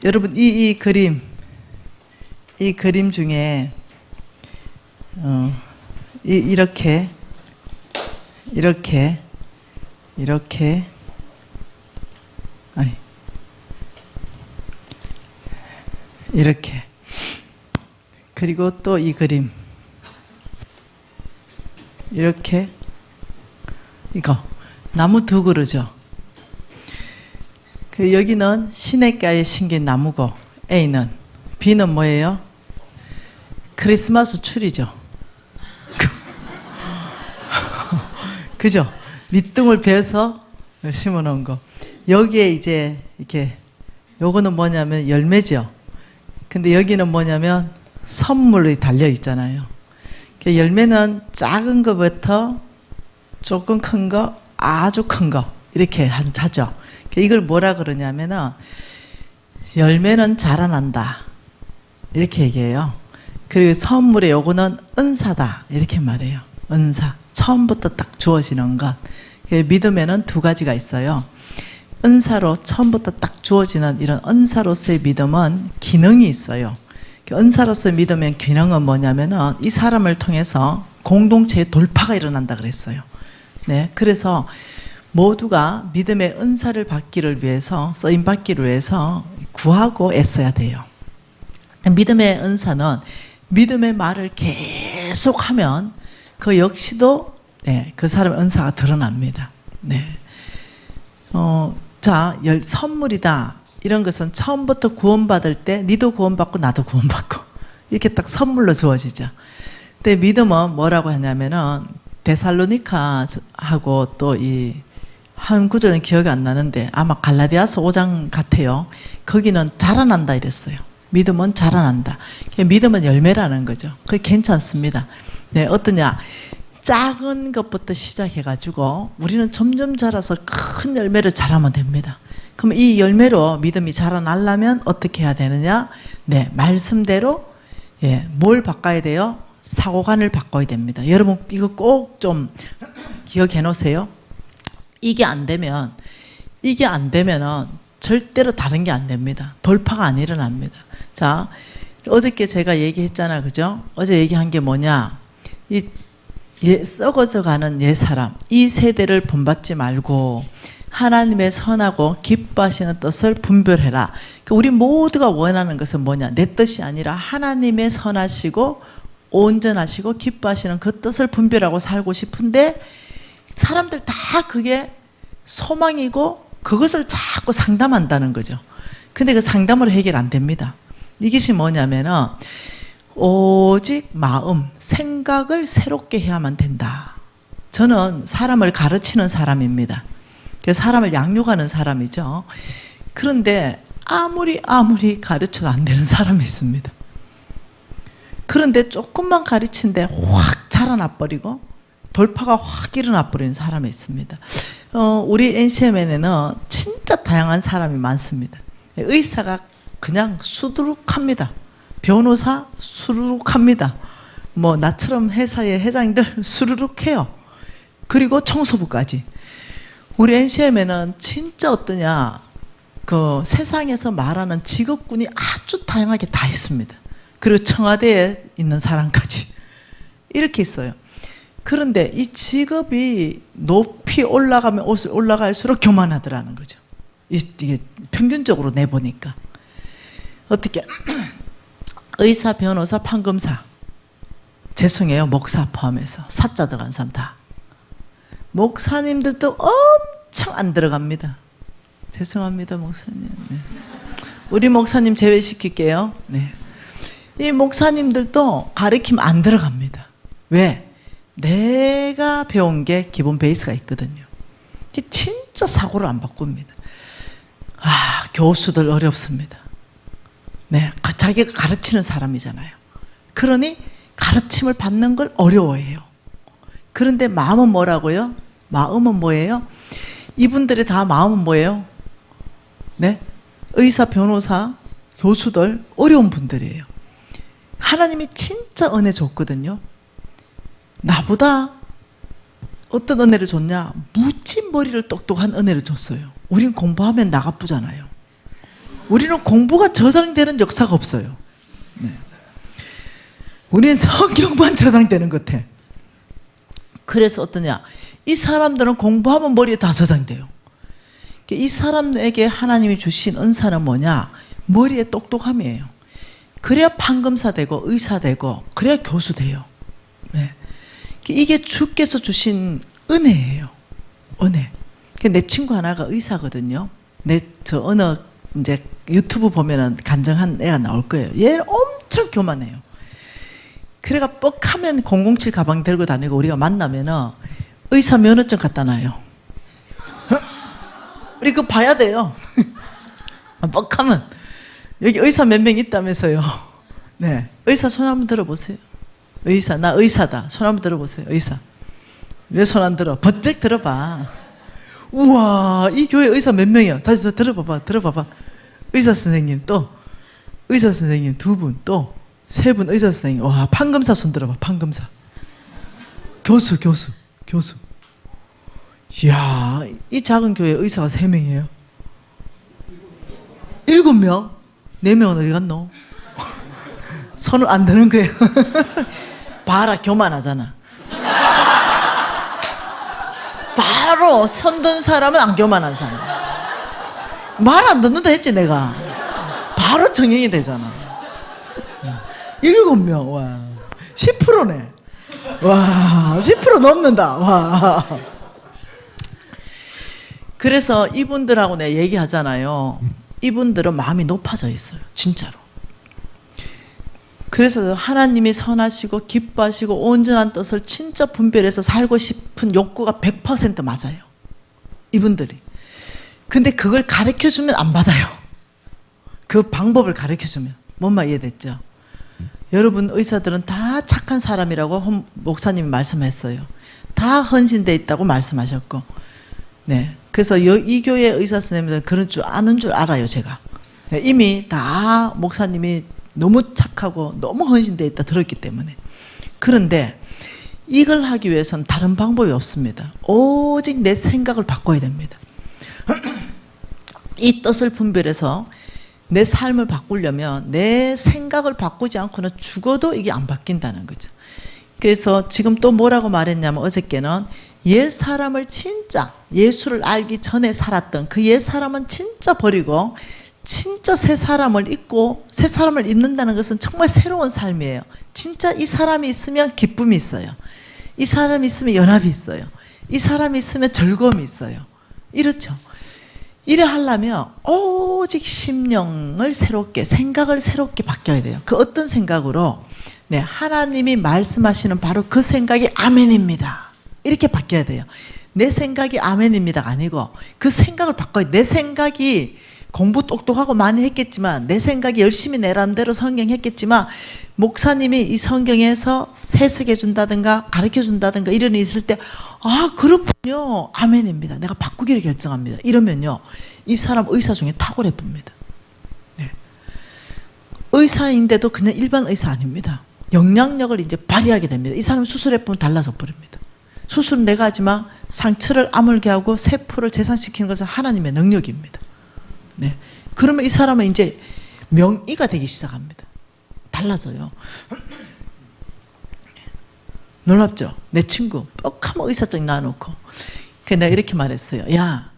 여러분 이 그림 중에 이렇게 아니, 이렇게 그리고 또 이 그림 이렇게 이거 나무 두 그루죠. 그 여기는 시냇가에 심긴 나무고 A는 B는 뭐예요? 크리스마스 추리죠. 그죠? 밑둥을 베서 심어 놓은 거. 여기에 이제 이렇게 요거는 뭐냐면 열매죠. 근데 여기는 뭐냐면 선물이 달려 있잖아요. 열매는 작은 거부터 조금 큰 거, 아주 큰 거 이렇게 하죠. 이걸 뭐라 그러냐면은 열매는 자라난다 이렇게 얘기해요. 그리고 선물에 요거는 은사다 이렇게 말해요. 은사, 처음부터 딱 주어지는 것. 믿음에는 두 가지가 있어요. 은사로 처음부터 딱 주어지는 이런 은사로서의 믿음은 기능이 있어요. 은사로서의 믿음의 기능은 뭐냐면은 이 사람을 통해서 공동체의 돌파가 일어난다 그랬어요. 네, 그래서 모두가 믿음의 은사를 받기를 위해서, 쓰임 받기를 위해서 구하고 애써야 돼요. 믿음의 은사는 믿음의 말을 계속하면 그 역시도 그 사람의 은사가 드러납니다. 네. 자, 선물이다. 이런 것은 처음부터 구원받을 때 니도 구원받고 나도 구원받고 이렇게 딱 선물로 주어지죠. 근데 믿음은 뭐라고 하냐면은 데살로니카하고 또 이 한 구절은 기억이 안 나는데 아마 갈라디아서 5장 같아요. 거기는 자라난다 이랬어요. 믿음은 자라난다. 믿음은 열매라는 거죠. 그게 괜찮습니다. 네, 어떠냐? 작은 것부터 시작해가지고 우리는 점점 자라서 큰 열매를 자라면 됩니다. 그럼 이 열매로 믿음이 자라나려면 어떻게 해야 되느냐? 네, 말씀대로 뭘 바꿔야 돼요? 사고관을 바꿔야 됩니다. 여러분 이거 꼭 좀 기억해 놓으세요. 이게 안 되면은 절대로 다른 게 안 됩니다. 돌파가 안 일어납니다. 자, 어저께 제가 얘기했잖아, 그죠? 어제 얘기한 게 뭐냐? 썩어져 가는 옛사람, 이 세대를 본받지 말고 하나님의 선하고 기뻐하시는 뜻을 분별해라. 우리 모두가 원하는 것은 뭐냐? 내 뜻이 아니라 하나님의 선하시고 온전하시고 기뻐하시는 그 뜻을 분별하고 살고 싶은데 사람들 다 그게 소망이고 그것을 자꾸 상담한다는 거죠. 근데 그 상담으로 해결 안 됩니다. 이것이 뭐냐면은 오직 마음, 생각을 새롭게 해야만 된다. 저는 사람을 가르치는 사람입니다. 사람을 양육하는 사람이죠. 그런데 아무리 가르쳐도 안 되는 사람이 있습니다. 그런데 조금만 가르치는데 확 자라나 버리고 돌파가 확 일어나 버리는 사람이 있습니다. 우리 NCM에는 진짜 다양한 사람이 많습니다. 의사가 그냥 수두룩합니다. 변호사 수두룩합니다. 뭐 나처럼 회사의 회장들 수두룩해요. 그리고 청소부까지. 우리 NCM에는 진짜 어떠냐, 그 세상에서 말하는 직업군이 아주 다양하게 다 있습니다. 그리고 청와대에 있는 사람까지 이렇게 있어요. 그런데 이 직업이 높이 올라가면 올라갈수록 교만하더라는 거죠. 이게 평균적으로 내보니까. 어떻게 의사, 변호사, 판검사, 죄송해요, 목사 포함해서 사자 들어간 사람 다. 목사님들도 엄청 안 들어갑니다. 죄송합니다, 목사님. 네. 우리 목사님 제외시킬게요. 네. 이 목사님들도 가르치면 안 들어갑니다. 왜? 내가 배운 게 기본 베이스가 있거든요. 진짜 사고를 안 바꿉니다. 교수들 어렵습니다. 네, 자기가 가르치는 사람이잖아요. 그러니 가르침을 받는 걸 어려워해요. 그런데 마음은 뭐라고요? 마음은 뭐예요? 이분들이 다 마음은 뭐예요? 네? 의사, 변호사, 교수들 어려운 분들이에요. 하나님이 진짜 은혜 줬거든요. 나보다 어떤 은혜를 줬냐? 무지 머리를 똑똑한 은혜를 줬어요. 우린 공부하면 나가쁘잖아요. 우리는 공부가 저장되는 역사가 없어요. 네. 우리는 성경만 저장되는 것 같아. 그래서 어떠냐, 이 사람들은 공부하면 머리에 다 저장돼요. 이 사람에게 하나님이 주신 은사는 뭐냐, 머리에 똑똑함이에요. 그래야 판검사 되고 의사 되고 그래야 교수 돼요. 네. 이게 주께서 주신 은혜예요. 은혜. 내 친구 하나가 의사거든요. 저 어느 이제 유튜브 보면은 간증한 애가 나올 거예요. 얘는 엄청 교만해요. 그래가 뻑하면 007 가방 들고 다니고 우리가 만나면은 의사 면허증 갖다 놔요. 우리 그거 봐야 돼요. 뻑하면 여기 의사 몇 명 있다면서요. 네, 의사 손 한번 들어보세요. 의사, 나 의사다. 손 한번 들어보세요. 의사. 왜 손 안 들어? 번쩍 들어봐. 우와, 이 교회 의사 몇 명이야? 다시 들어봐봐, 들어봐봐. 의사 선생님 또, 의사 선생님 2분 또, 3분 의사 선생님. 와, 판검사 손 들어봐, 판검사. 교수. 이야, 이 작은 교회 의사가 3명이에요. 7명? 4명은 어디 갔노? 손을 안 드는 거예요. 봐라, 교만하잖아. 바로 손 든 사람은 안 교만한 사람. 말 안 듣는다 했지 내가. 바로 정형이 되잖아. 7명. 와, 10%네. 와, 10% 넘는다. 와. 그래서 이분들하고 내가 얘기하잖아요. 이분들은 마음이 높아져 있어요. 진짜로. 그래서 하나님이 선하시고 기뻐하시고 온전한 뜻을 진짜 분별해서 살고 싶은 욕구가 100% 맞아요. 이분들이. 근데 그걸 가르쳐주면 안 받아요. 그 방법을 가르쳐주면. 뭔 말 이해됐죠? 여러분 의사들은 다 착한 사람이라고 목사님이 말씀했어요. 다 헌신돼 있다고 말씀하셨고. 네. 그래서 이 교회 의사 선생님들은 그런 줄 아는 줄 알아요, 제가. 네, 이미 다 목사님이 너무 착하고 너무 헌신되어 있다 들었기 때문에. 그런데 이걸 하기 위해서는 다른 방법이 없습니다. 오직 내 생각을 바꿔야 됩니다. 이 뜻을 분별해서 내 삶을 바꾸려면 내 생각을 바꾸지 않고는 죽어도 이게 안 바뀐다는 거죠. 그래서 지금 또 뭐라고 말했냐면 어저께는 옛 사람을 진짜 예수를 알기 전에 살았던 그 옛 사람은 진짜 버리고 진짜 새 사람을 잊고 새 사람을 잊는다는 것은 정말 새로운 삶이에요. 진짜 이 사람이 있으면 기쁨이 있어요. 이 사람이 있으면 연합이 있어요. 이 사람이 있으면 즐거움이 있어요. 이렇죠. 이래 하려면 오직 심령을 새롭게, 생각을 새롭게 바뀌어야 돼요. 그 어떤 생각으로? 네, 하나님이 말씀하시는 바로 그 생각이 아멘입니다. 이렇게 바뀌어야 돼요. 내 생각이 아멘입니다가 아니고 그 생각을 바꿔야 돼요. 내 생각이 공부 똑똑하고 많이 했겠지만 내 생각이 열심히 내 나름대로 성경 했겠지만 목사님이 이 성경에서 해석해 준다든가 가르쳐 준다든가 이런 일이 있을 때 아 그렇군요. 아멘입니다. 내가 바꾸기를 결정합니다. 이러면요. 이 사람 의사 중에 탁월해 봅니다. 네. 의사인데도 그냥 일반 의사 아닙니다. 영향력을 이제 발휘하게 됩니다. 이 사람 수술해 보면 달라져 버립니다. 수술은 내가 하지만 상처를 아물게 하고 세포를 재산시키는 것은 하나님의 능력입니다. 네. 그러면 이 사람은 이제 명의가 되기 시작합니다. 달라져요. 놀랍죠? 내 친구 뻑하면 의사증 놔놓고 내가 이렇게 말했어요. 야,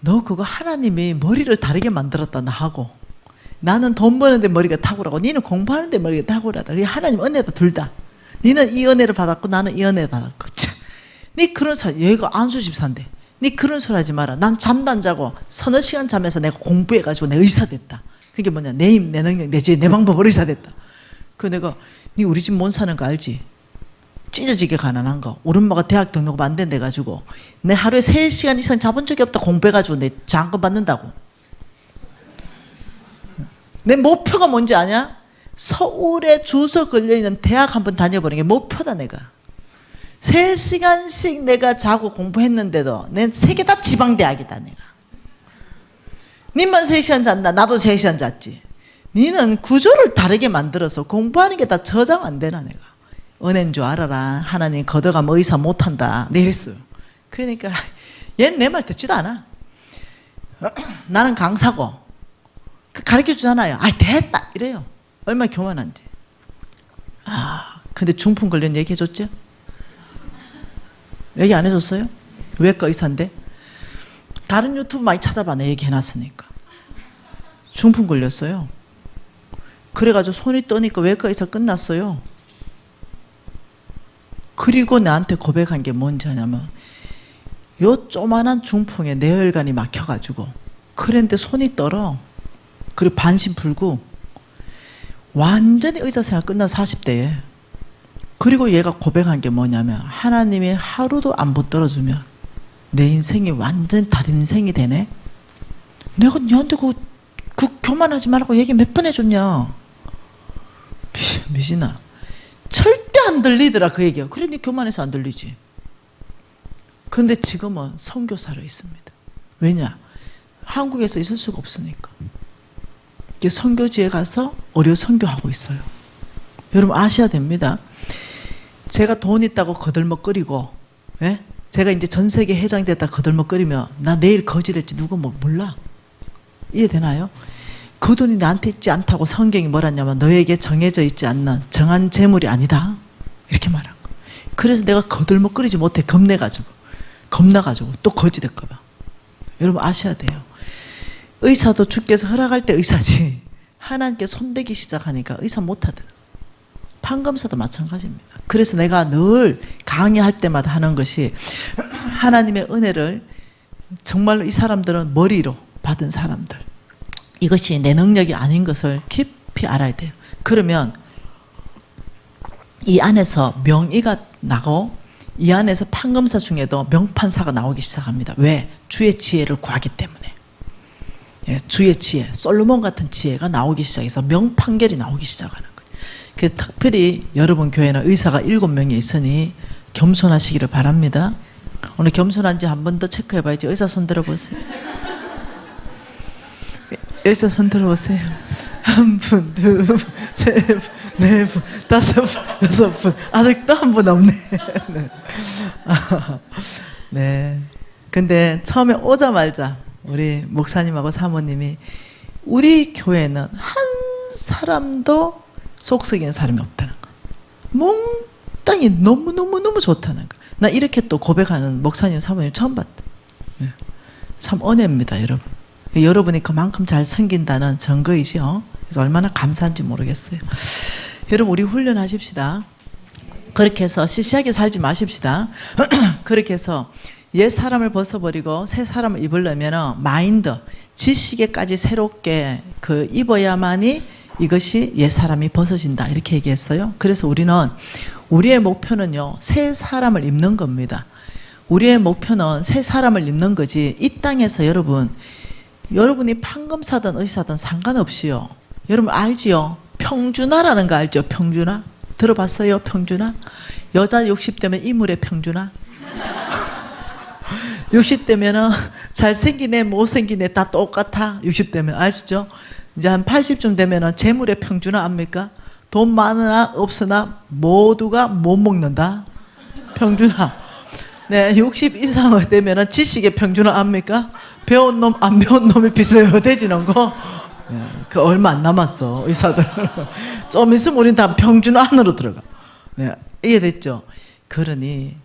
너 그거 하나님이 머리를 다르게 만들었다 나하고. 나는 돈 버는데 머리가 탁월하고 니는 공부하는데 머리가 탁월하다. 그게 하나님 은혜다 둘 다. 니는 이 은혜를 받았고 나는 이 은혜를 받았고. 참, 니 그런 소리. 여기가 안수 집사인데 니 그런 소리 하지 마라. 난 잠도 안 자고 서너 시간 잠에서 내가 공부해가지고 내가 의사 됐다. 그게 뭐냐, 내 힘, 내 능력, 내 방법으로 의사 됐다. 그 내가 니 우리 집 못 사는 거 알지? 찢어지게 가난한 거. 우리 엄마가 대학 등록금 안 된대 가지고 내 하루에 3시간 이상 자본 적이 없다. 공부해가지고 내 장학금 받는다고. 내 목표가 뭔지 아냐? 서울에 주소 걸려있는 대학 한번 다녀보는 게 목표다. 내가 3시간씩 내가 자고 공부했는데도 내 3개 다 지방대학이다. 내가 니만 3시간 잔다. 나도 3시간 잤지. 니는 구조를 다르게 만들어서 공부하는 게 다 저장 안 되나. 내가 은혜인 줄 알아라. 하나님 걷어가면 의사 못한다. 내 이랬어요. 그러니까 얘는 내 말 듣지도 않아. 나는 강사고 가르쳐 주잖아요. 아, 됐다 이래요. 얼마나 교만한지. 근데 중풍 걸린 얘기 해줬죠? 얘기 안 해줬어요? 외과 의사인데. 다른 유튜브 많이 찾아봐. 내 얘기 해놨으니까. 중풍 걸렸어요. 그래가지고 손이 떠니까 외과 의사 끝났어요. 그리고 나한테 고백한 게 뭔지 아냐면, 요 조만한 중풍에 뇌혈관이 막혀가지고 그랬는데 손이 떨어. 그리고 반신불구. 완전히 의사 생활 끝난 40대에. 그리고 얘가 고백한 게 뭐냐면, 하나님이 하루도 안 붙들어주면 내 인생이 완전히 다른 인생이 되네. 내가 너한테 그 교만하지 말라고 얘기 몇 번 해줬냐. 미진아, 절대 안 들리더라 그 얘기가. 그래, 네 교만해서 안 들리지. 근데 지금은 선교사로 있습니다. 왜냐? 한국에서 있을 수가 없으니까. 선교지에 가서 어려 선교하고 있어요. 여러분 아셔야 됩니다. 제가 돈 있다고 거들먹거리고, 예? 제가 이제 전 세계 회장이 됐다 거들먹거리면 나 내일 거지 될지 누가 뭐 몰라. 이해되나요? 그 돈이 나한테 있지 않다고 성경이 뭐라냐면, 너에게 정해져 있지 않는 정한 재물이 아니다. 이렇게 말한 거. 그래서 내가 거들먹거리지 못해. 겁나가지고 또 거지 될까 봐. 여러분 아셔야 돼요. 의사도 주께서 허락할 때 의사지, 하나님께 손대기 시작하니까 의사 못하더라. 판검사도 마찬가지입니다. 그래서 내가 늘 강의할 때마다 하는 것이, 하나님의 은혜를 정말로 이 사람들은 머리로 받은 사람들, 이것이 내 능력이 아닌 것을 깊이 알아야 돼요. 그러면 이 안에서 명의가 나고, 이 안에서 판검사 중에도 명판사가 나오기 시작합니다. 왜? 주의 지혜를 구하기 때문에. 예, 주의 지혜, 솔로몬 같은 지혜가 나오기 시작해서 명판결이 나오기 시작하는 거예요. 그래서 특별히 여러분 교회는 의사가 7명이 있으니 겸손하시기를 바랍니다. 오늘 겸손한지 한 번 더 체크해 봐야지. 의사 손 들어보세요. 의사 손 들어보세요. 한 분, 두 분, 세 분, 네 분, 다섯 분, 여섯 분. 아직도 한 분 없네. 네. 네. 근데 처음에 오자마자 우리 목사님하고 사모님이, 우리 교회는 한 사람도 속썩이는 사람이 없다는 거. 몽땅이 너무너무너무 좋다는 거. 나 이렇게 또 고백하는 목사님, 사모님 처음 봤다. 네. 참 은혜입니다, 여러분. 여러분이 그만큼 잘 섬긴다는 증거이죠. 그래서 얼마나 감사한지 모르겠어요. 여러분 우리 훈련하십시다. 그렇게 해서 시시하게 살지 마십시다. 그렇게 해서 옛 사람을 벗어버리고 새 사람을 입으려면 마인드, 지식에까지 새롭게 입어야만이 이것이 옛 사람이 벗어진다, 이렇게 얘기했어요. 그래서 우리의 목표는요, 새 사람을 입는 겁니다. 우리의 목표는 새 사람을 입는 거지, 이 땅에서 여러분이 판검사든 의사든 상관없이요. 여러분 알지요? 평준화라는 거 알죠? 평준화? 들어봤어요? 평준화? 여자 60대면 이물의 평준화? 60대면은 잘생긴 애, 못생긴 애 다 똑같아. 60대면 아시죠? 이제 한 80쯤 되면은 재물의 평준화 압니까? 돈 많으나 없으나 모두가 못 먹는다. 평준화. 네, 60 이상 되면은 지식의 평준화 압니까? 배운 놈, 안 배운 놈이 비슷해지는 거. 네, 그 얼마 안 남았어, 의사들. 좀 있으면 우린 다 평준화 안으로 들어가. 네, 이해됐죠? 그러니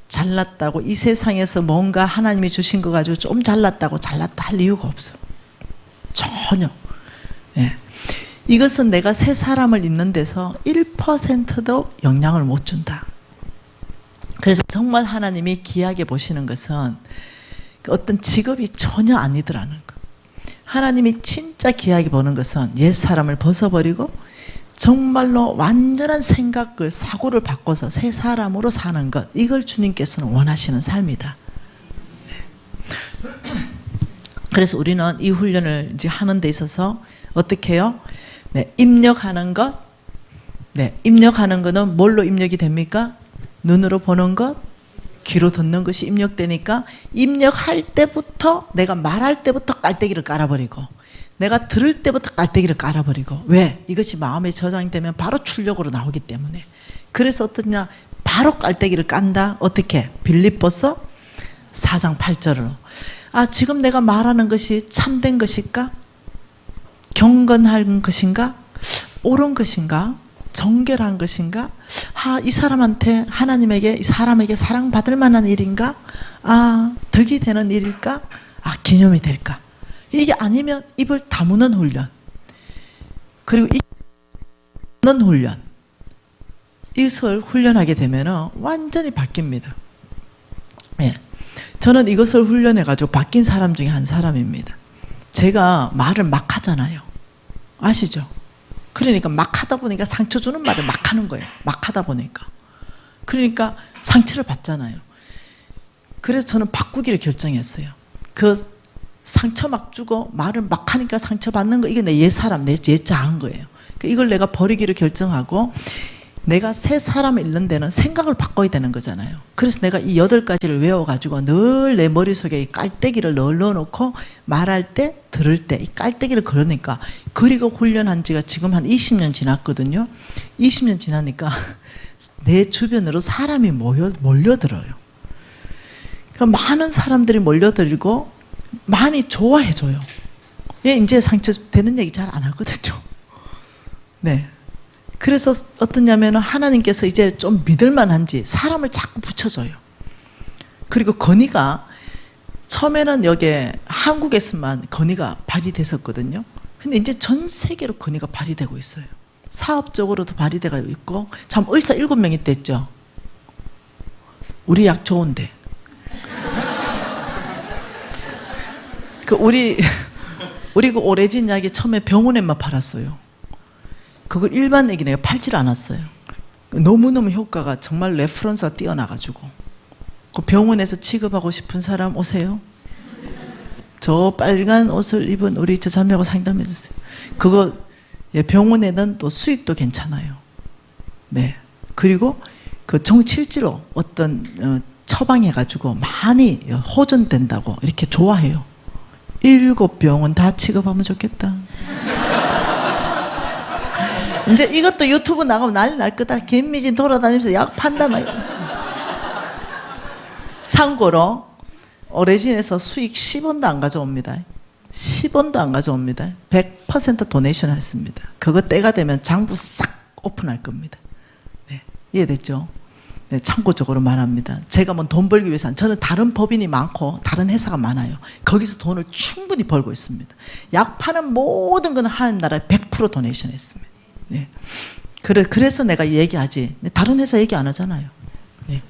잘났다고 이 세상에서 뭔가 하나님이 주신 거 가지고 좀 잘났다 할 이유가 없어. 전혀. 네. 이것은 내가 새 사람을 입는 데서 1%도 영향을 못 준다. 그래서 정말 하나님이 귀하게 보시는 것은 어떤 직업이 전혀 아니더라는 거. 하나님이 진짜 귀하게 보는 것은 옛 사람을 벗어버리고 정말로 완전한 생각을, 사고를 바꿔서 새 사람으로 사는 것, 이걸 주님께서는 원하시는 삶이다. 네. 그래서 우리는 이 훈련을 이제 하는 데 있어서 어떻게 해요? 네, 입력하는 것. 네, 입력하는 것은 뭘로 입력이 됩니까? 눈으로 보는 것, 귀로 듣는 것이 입력되니까, 입력할 때부터, 내가 말할 때부터 깔때기를 깔아버리고, 내가 들을 때부터 깔때기를 깔아버리고. 왜? 이것이 마음에 저장이 되면 바로 출력으로 나오기 때문에. 그래서 어떠냐? 바로 깔때기를 깐다. 어떻게? 빌립보서 4장 8절로. 아, 지금 내가 말하는 것이 참된 것일까? 경건한 것인가? 옳은 것인가? 정결한 것인가? 이 사람한테, 하나님에게, 이 사람에게 사랑받을 만한 일인가? 덕이 되는 일일까? 기념이 될까? 이게 아니면 입을 다무는 훈련. 그리고 이는 훈련. 이것을 훈련하게 되면 완전히 바뀝니다. 예. 저는 이것을 훈련해가지고 바뀐 사람 중에 한 사람입니다. 제가 말을 막 하잖아요. 아시죠? 그러니까 막 하다 보니까 상처 주는 말을 막 하는 거예요. 막 하다 보니까. 그러니까 상처를 받잖아요. 그래서 저는 바꾸기를 결정했어요. 그 상처 막 주고 말을 막 하니까 상처 받는 거, 이게 내 옛사람, 내 옛자한 거예요. 이걸 내가 버리기를 결정하고, 내가 새 사람을 잃는 데는 생각을 바꿔야 되는 거잖아요. 그래서 내가 이 8가지를 외워가지고 늘 내 머릿속에 이 깔때기를 넣어놓고 말할 때, 들을 때 이 깔때기를 걸으니까, 그리고 훈련한 지가 지금 한 20년 지났거든요. 20년 지나니까 내 주변으로 사람이 몰려들어요. 그러니까 많은 사람들이 몰려들고 많이 좋아해줘요. 이제 상처 되는 얘기 잘 안 하거든요. 네. 그래서 어떠냐면 하나님께서 이제 좀 믿을만한지 사람을 자꾸 붙여줘요. 그리고 건의가 처음에는 여기 한국에서만 건의가 발휘됐었거든요. 근데 이제 전 세계로 건의가 발휘되고 있어요. 사업적으로도 발휘되고 있고. 참 의사 7명이 됐죠. 우리 약 좋은데. 우리 그 오래진 약이 처음에 병원에만 팔았어요. 그걸 일반에게 내가 팔질 않았어요. 너무너무 효과가 정말 레퍼런스가 뛰어나가지고. 그 병원에서 취급하고 싶은 사람 오세요. 저 빨간 옷을 입은 우리 저 자매하고 상담해 주세요. 그거 병원에는 또 수익도 괜찮아요. 네. 그리고 그 정실제로 어떤 처방해가지고 많이 호전된다고 이렇게 좋아해요. 7병원 다 취급하면 좋겠다. 이제 이것도 유튜브 나가면 난리 날 거다. 김미진 돌아다니면서 약 판다 막. 참고로 오레진에서 수익 10원도 안 가져옵니다. 10원도 안 가져옵니다. 100% 도네이션 했습니다. 그거 때가 되면 장부 싹 오픈할 겁니다. 네, 이해됐죠? 네, 참고적으로 말합니다. 제가 뭐 돈 벌기 위해서, 저는 다른 법인이 많고 다른 회사가 많아요. 거기서 돈을 충분히 벌고 있습니다. 약 파는 모든 건 하는 나라에 100% 도네이션 했습니다. 네. 그래서 내가 얘기하지. 다른 회사 얘기 안 하잖아요. 네.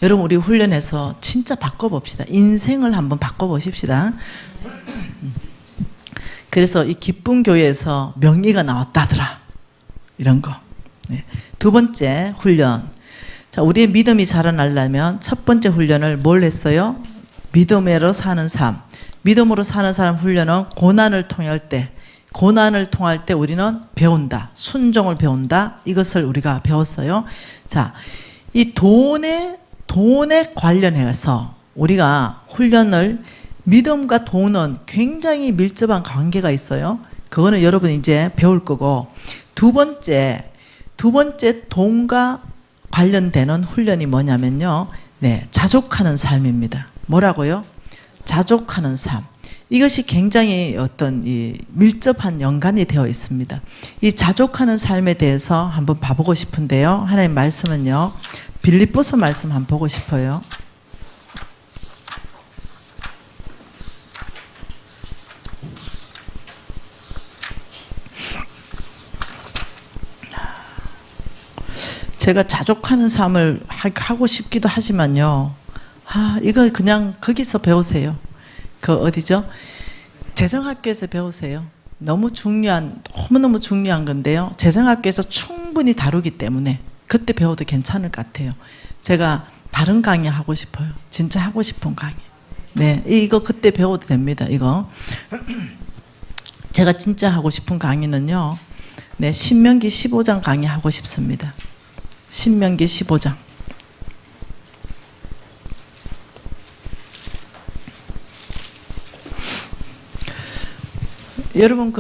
여러분, 우리 훈련해서 진짜 바꿔봅시다. 인생을 한번 바꿔보십시다. 그래서 이 기쁜 교회에서 명의가 나왔다더라. 이런 거. 네. 두 번째 훈련. 자, 우리의 믿음이 자라나려면 첫 번째 훈련을 뭘 했어요? 믿음으로 사는 삶. 믿음으로 사는 사람 훈련은 고난을 통할 때 우리는 배운다. 순종을 배운다. 이것을 우리가 배웠어요. 자, 이 돈에 관련해서 우리가 훈련을, 믿음과 돈은 굉장히 밀접한 관계가 있어요. 그거는 여러분 이제 배울 거고, 두 번째 돈과 관련되는 훈련이 뭐냐면요. 네, 자족하는 삶입니다. 뭐라고요? 자족하는 삶. 이것이 굉장히 어떤 이 밀접한 연관이 되어 있습니다. 이 자족하는 삶에 대해서 한번 봐보고 싶은데요. 하나님 말씀은요. 빌립보서 말씀 한번 보고 싶어요. 제가 자족하는 삶을 하고 싶기도 하지만요. 이거 그냥 거기서 배우세요. 어디죠? 재정학교에서 배우세요. 너무너무 중요한 건데요. 재정학교에서 충분히 다루기 때문에 그때 배워도 괜찮을 것 같아요. 제가 다른 강의 하고 싶어요. 진짜 하고 싶은 강의. 네, 이거 그때 배워도 됩니다. 이거. 제가 진짜 하고 싶은 강의는요. 네, 신명기 15장 강의 하고 싶습니다. 신명기 15장. 여러분,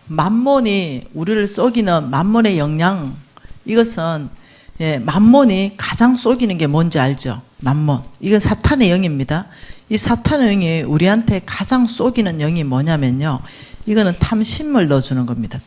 만몬이 우리를 속이는 만몬의 영향, 이것은 만몬이 가장 속이는 게 뭔지 알죠? 만몬. 이건 사탄의 영입니다. 이 사탄의 영이 우리한테 가장 속이는 영이 뭐냐면요. 이거는 탐심을 넣어주는 겁니다.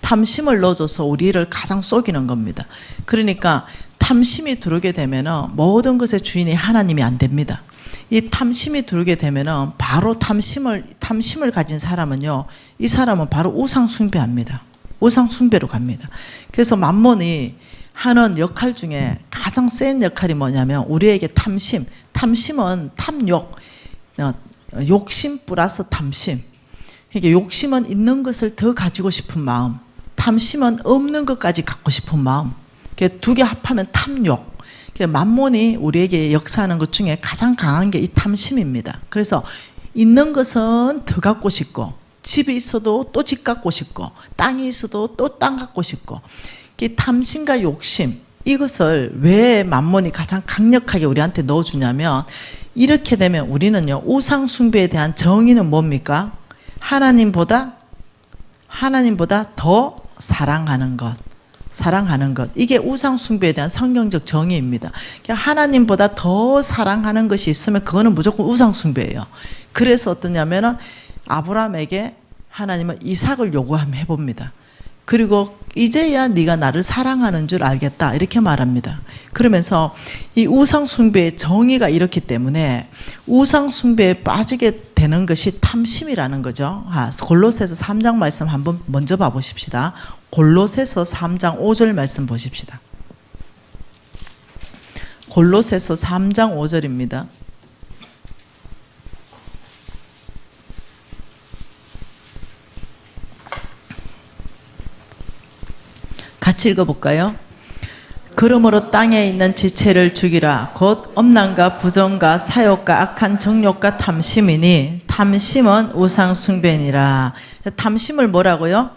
탐심을 넣어줘서 우리를 가장 속이는 겁니다. 그러니까 탐심이 들어오게 되면은 모든 것의 주인이 하나님이 안 됩니다. 이 탐심이 들어오게 되면은 바로 탐심을 가진 사람은요, 이 사람은 바로 우상 숭배합니다. 우상 숭배로 갑니다. 그래서 만몬이 하는 역할 중에 가장 센 역할이 뭐냐면 우리에게 탐심은 탐욕, 욕심 플러스 탐심. 그러니까 욕심은 있는 것을 더 가지고 싶은 마음, 탐심은 없는 것까지 갖고 싶은 마음. 두 개 합하면 탐욕. 만몬이 우리에게 역사하는 것 중에 가장 강한 게 이 탐심입니다. 그래서 있는 것은 더 갖고 싶고, 집이 있어도 또 집 갖고 싶고, 땅이 있어도 또 땅 갖고 싶고, 이 탐심과 욕심, 이것을 왜 만몬이 가장 강력하게 우리한테 넣어주냐면, 이렇게 되면 우리는요, 우상 숭배에 대한 정의는 뭡니까? 하나님보다 더 사랑하는 것. 이게 우상 숭배에 대한 성경적 정의입니다. 하나님보다 더 사랑하는 것이 있으면 그거는 무조건 우상 숭배예요. 그래서 어떠냐면은 아브라함에게 하나님은 이삭을 요구해 봅니다. 그리고 이제야 네가 나를 사랑하는 줄 알겠다, 이렇게 말합니다. 그러면서 이 우상 숭배의 정의가 이렇기 때문에 우상 숭배에 빠지게 되는 것이 탐심이라는 거죠. 골로새서 3장 말씀 한번 먼저 봐 보십시다. 골로새서 3장 5절 말씀 보십시다. 골로새서 3장 5절입니다. 같이 읽어볼까요? 그러므로 땅에 있는 지체를 죽이라. 곧 엄난과 부정과 사욕과 악한 정욕과 탐심이니 탐심은 우상 숭배니라. 탐심을 뭐라고요?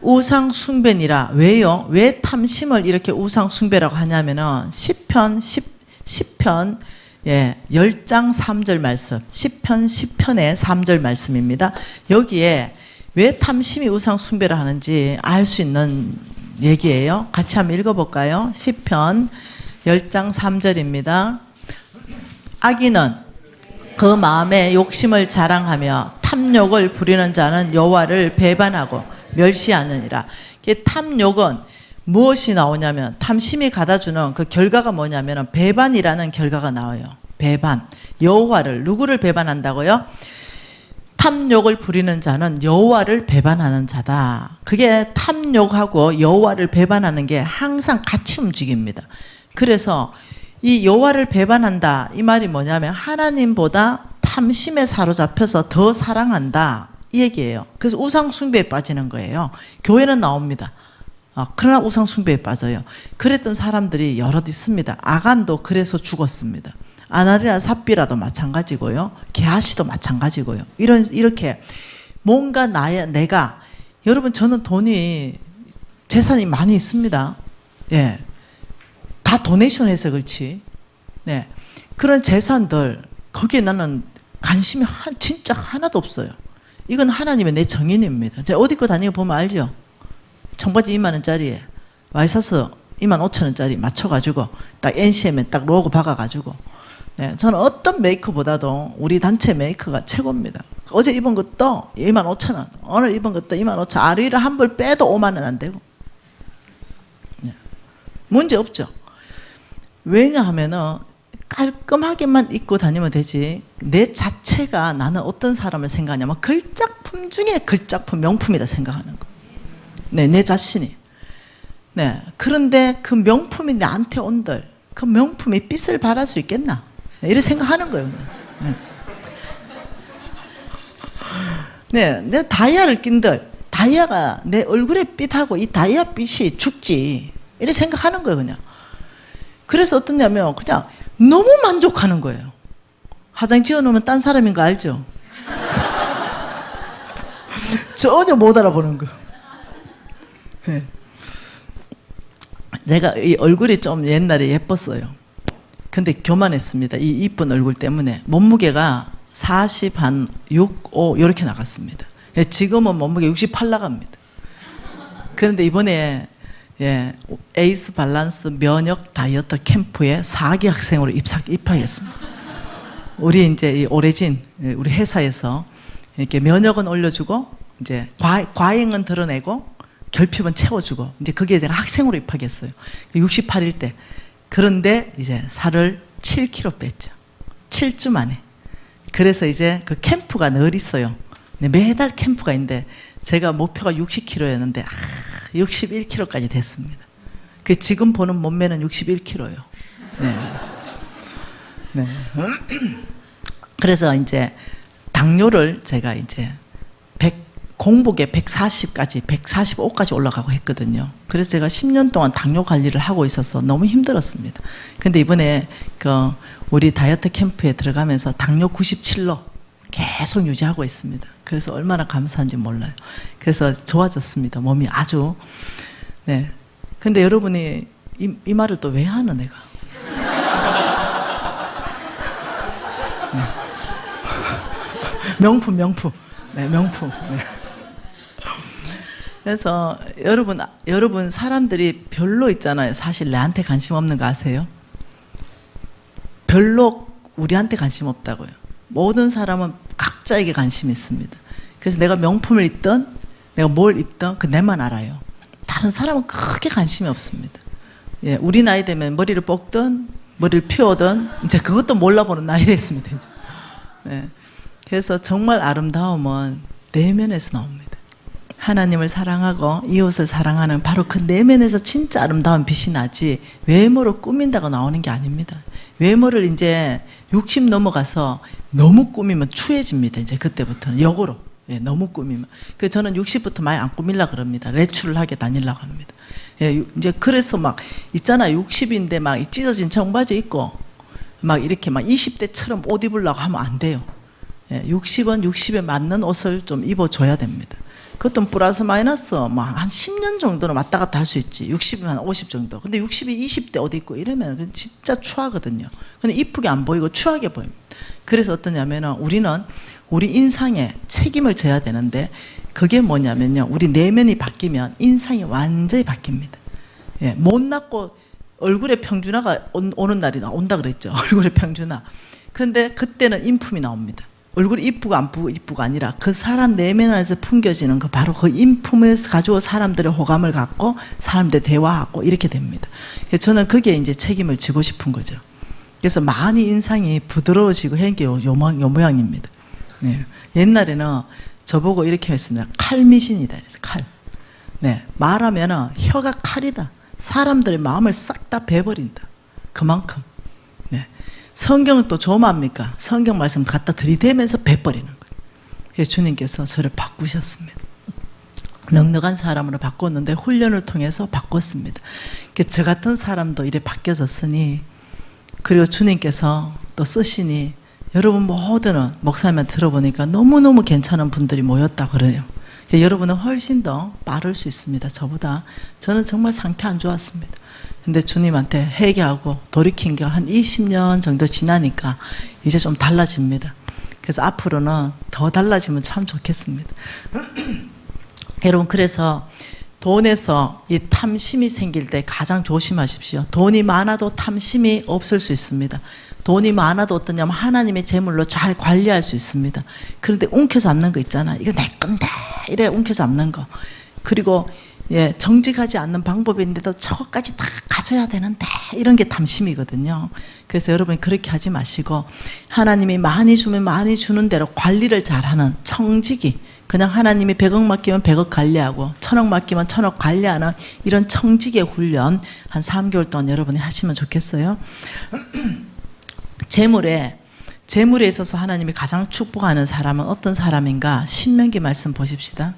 우상 숭배니라. 왜요? 왜 탐심을 이렇게 우상 숭배라고 하냐면은 시편 10장 3절 말씀, 시편 10편의 3절 말씀입니다. 여기에 왜 탐심이 우상 숭배를 하는지 알 수 있는 얘기예요. 같이 한번 읽어볼까요? 시편 10장 3절입니다. 악인은 그 마음에 욕심을 자랑하며 탐욕을 부리는 자는 여호와를 배반하고 멸시하느니라. 탐욕은 무엇이 나오냐면, 탐심이 가다주는 그 결과가 뭐냐면 배반이라는 결과가 나와요. 배반. 여호와를, 누구를 배반한다고요? 탐욕을 부리는 자는 여호와를 배반하는 자다. 그게 탐욕하고 여호와를 배반하는 게 항상 같이 움직입니다. 그래서 이 여호와를 배반한다, 이 말이 뭐냐면 하나님보다 탐심에 사로잡혀서 더 사랑한다, 이 얘기예요. 그래서 우상 숭배에 빠지는 거예요. 교회는 나옵니다. 그러나 우상 숭배에 빠져요. 그랬던 사람들이 여럿 있습니다. 아간도 그래서 죽었습니다. 아나리아 삽비라도 마찬가지고요. 게하시도 마찬가지고요. 이렇게 뭔가 내가, 여러분 저는 재산이 많이 있습니다. 예. 다 도네이션해서 그렇지. 네. 그런 재산들, 거기에 나는 관심이 진짜 하나도 없어요. 이건 하나님의 내 정인입니다. 제가 옷 입고 다니고 보면 알죠? 청바지 2만 원짜리에 와이셔츠 2만 5천 원짜리 맞춰가지고 딱 NCM에 딱 로고 박아가지고, 네, 저는 어떤 메이커보다도 우리 단체 메이커가 최고입니다. 어제 입은 것도 2만 5천 원, 오늘 입은 것도 2만 5천 원, 아리를 한 벌 빼도 5만 원 안 되고. 네. 문제 없죠. 왜냐하면은 깔끔하게만 입고 다니면 되지, 내 자체가 나는 어떤 사람을 생각하냐면 걸작품 중에 걸작품, 명품이다 생각하는 거. 네, 내 자신이. 네. 그런데 그 명품이 나한테 온들, 그 명품이 빛을 발할 수 있겠나? 네, 이렇게 생각하는 거예요. 네. 네, 내 다이아를 낀들, 다이아가 내 얼굴에 빛하고 이 다이아 빛이 죽지, 이렇게 생각하는 거예요, 그냥. 그래서 어떠냐면 그냥 너무 만족하는 거예요. 화장 지어놓으면 딴 사람인 거 알죠? 전혀 못 알아보는 거. 네. 제가 이 얼굴이 좀 옛날에 예뻤어요. 근데 교만했습니다. 이 이쁜 얼굴 때문에. 몸무게가 40, 한 6, 5 이렇게 나갔습니다. 지금은 몸무게 68 나갑니다. 그런데 이번에 에이스 밸런스 면역 다이어트 캠프에 4기 학생으로 입학했습니다. 우리 이제 이 오래진 우리 회사에서 이렇게 면역은 올려주고 이제 과잉은 드러내고 결핍은 채워주고 이제 그게 제가 학생으로 입학했어요. 68일 때. 그런데 이제 살을 7kg 뺐죠. 7주 만에. 그래서 이제 그 캠프가 늘 있어요. 매달 캠프가 있는데 제가 목표가 60kg였는데 61kg까지 됐습니다. 그 지금 보는 몸매는 61kg예요. 네. 네. 그래서 이제 당뇨를 제가 이제 공복에 140까지 145까지 올라가고 했거든요. 그래서 제가 10년 동안 당뇨 관리를 하고 있어서 너무 힘들었습니다. 근데 이번에 그 우리 다이어트 캠프에 들어가면서 당뇨 97로 계속 유지하고 있습니다. 그래서 얼마나 감사한지 몰라요. 그래서 좋아졌습니다. 몸이 아주. 네. 근데 여러분이 이 말을 또 왜 하나 내가? 네. 명품. 네, 명품. 네. 그래서 여러분 사람들이 별로 있잖아요. 사실 나한테 관심 없는 거 아세요? 별로 우리한테 관심 없다고요. 모든 사람은 각자에게 관심이 있습니다. 그래서 내가 명품을 입든 내가 뭘 입든 그 내만 알아요. 다른 사람은 크게 관심이 없습니다. 예, 우리 나이 되면 머리를 뽑든 머리를 피우든 이제 그것도 몰라보는 나이 됐습니다. 이제. 네. 그래서 정말 아름다움은 내면에서 나옵니다. 하나님을 사랑하고 이웃을 사랑하는 바로 그 내면에서 진짜 아름다운 빛이 나지 외모로 꾸민다고 나오는 게 아닙니다. 외모를 이제 60 넘어가서 너무 꾸미면 추해집니다. 이제 그때부터는 역으로. 예, 너무 꾸미면. 그래서 저는 60부터 많이 안 꾸밀라 그럽니다. 레출하게 다니려고 합니다. 예, 이제 그래서 막 있잖아. 60인데 막 찢어진 청바지 입고 막 이렇게 막 20대처럼 옷 입으려고 하면 안 돼요. 예, 60은 60에 맞는 옷을 좀 입어줘야 됩니다. 그것도 플러스 마이너스 한 10년 정도는 왔다 갔다 할 수 있지. 60이면 한 50 정도. 근데 60이 20대 옷 입고 이러면 진짜 추하거든요. 근데 이쁘게 안 보이고 추하게 보입니다. 그래서 어떠냐면은 우리는 우리 인상에 책임을 져야 되는데 그게 뭐냐면요. 우리 내면이 바뀌면 인상이 완전히 바뀝니다. 예, 못났고 얼굴에 평준화가 오는 날이 온다 그랬죠. 얼굴에 평준화. 근데 그때는 인품이 나옵니다. 얼굴이 이쁘고 안 이쁘고 아니라 그 사람 내면 안에서 풍겨지는 그 바로 그 인품에서 가지고 사람들의 호감을 갖고 사람들 대화하고 이렇게 됩니다. 그래서 저는 그게 이제 책임을 지고 싶은 거죠. 그래서 많이 인상이 부드러워지고 한게 요 모양입니다. 네. 옛날에는 저보고 이렇게 했습니다. 칼미신이다. 그래서 칼. 네. 말하면은 혀가 칼이다. 사람들의 마음을 싹 다 베버린다. 그만큼. 네. 성경은 또 조마입니까? 성경 말씀 갖다 들이대면서 베버리는 거예요. 그래서 주님께서 저를 바꾸셨습니다. 넉넉한 사람으로 바꿨는데 훈련을 통해서 바꿨습니다. 저 같은 사람도 이래 바뀌어졌으니 그리고 주님께서 또 쓰시니 여러분 모두는 목사님한테 들어보니까 너무너무 괜찮은 분들이 모였다 그래요. 여러분은 훨씬 더 빠를 수 있습니다. 저보다. 저는 정말 상태 안 좋았습니다. 근데 주님한테 회개하고 돌이킨 게 한 20년 정도 지나니까 이제 좀 달라집니다. 그래서 앞으로는 더 달라지면 참 좋겠습니다. 여러분 그래서 돈에서 이 탐심이 생길 때 가장 조심하십시오. 돈이 많아도 탐심이 없을 수 있습니다. 돈이 많아도 어떠냐면 하나님의 재물로 잘 관리할 수 있습니다. 그런데 움켜잡는 거 있잖아. 이거 내 건데 이래 움켜잡는 거. 그리고 예, 정직하지 않는 방법인데도 저것까지 다 가져야 되는데 이런 게 탐심이거든요. 그래서 여러분이 그렇게 하지 마시고 하나님이 많이 주면 많이 주는 대로 관리를 잘하는 청지기, 그냥 하나님이 100억 맡기면 100억 관리하고 1000억 맡기면 1000억 관리하는 이런 청지기의 훈련 한 3개월 동안 여러분이 하시면 좋겠어요. 재물에 있어서 하나님이 가장 축복하는 사람은 어떤 사람인가? 신명기 말씀 보십시다.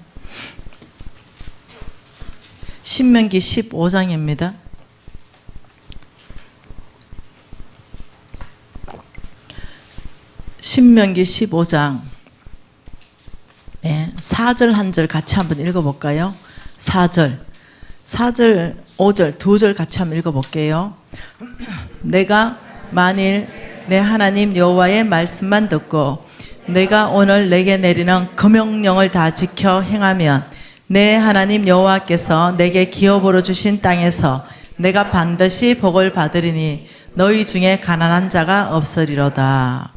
신명기 15장입니다. 신명기 15장 네, 4절 한 절 같이 한번 읽어볼까요? 4절 5절 2절 같이 한번 읽어볼게요. 내가 만일 내 하나님 여호와의 말씀만 듣고 내가 오늘 내게 내리는 금명령을 다 지켜 행하면 내 하나님 여호와께서 내게 기업으로 주신 땅에서 내가 반드시 복을 받으리니 너희 중에 가난한 자가 없으리로다.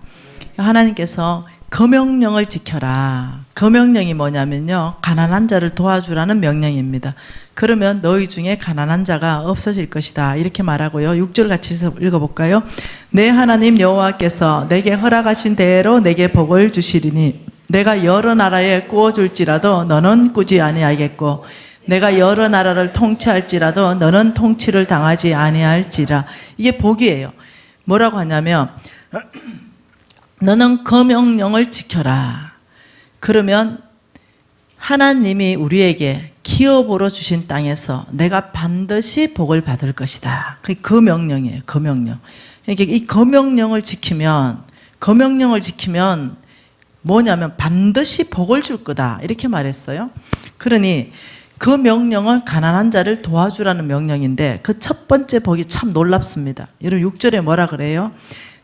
하나님께서 그 명령을 지켜라. 그 명령이 뭐냐면요, 가난한 자를 도와주라는 명령입니다. 그러면 너희 중에 가난한 자가 없어질 것이다, 이렇게 말하고요. 6절 같이 읽어볼까요? 내 하나님 여호와께서 내게 허락하신 대로 내게 복을 주시리니 내가 여러 나라에 구워줄지라도 너는 꾸지 아니하겠고 내가 여러 나라를 통치할지라도 너는 통치를 당하지 아니할지라. 이게 복이에요. 뭐라고 하냐면 너는 그 명령을 지켜라. 그러면 하나님이 우리에게 기업으로 주신 땅에서 내가 반드시 복을 받을 것이다. 그 명령이에요. 그 명령. 그러니까 이 그 명령을 지키면 뭐냐면 반드시 복을 줄 거다, 이렇게 말했어요. 그러니 그 명령은 가난한 자를 도와주라는 명령인데 그 첫 번째 복이 참 놀랍습니다. 여러분 6절에 뭐라 그래요?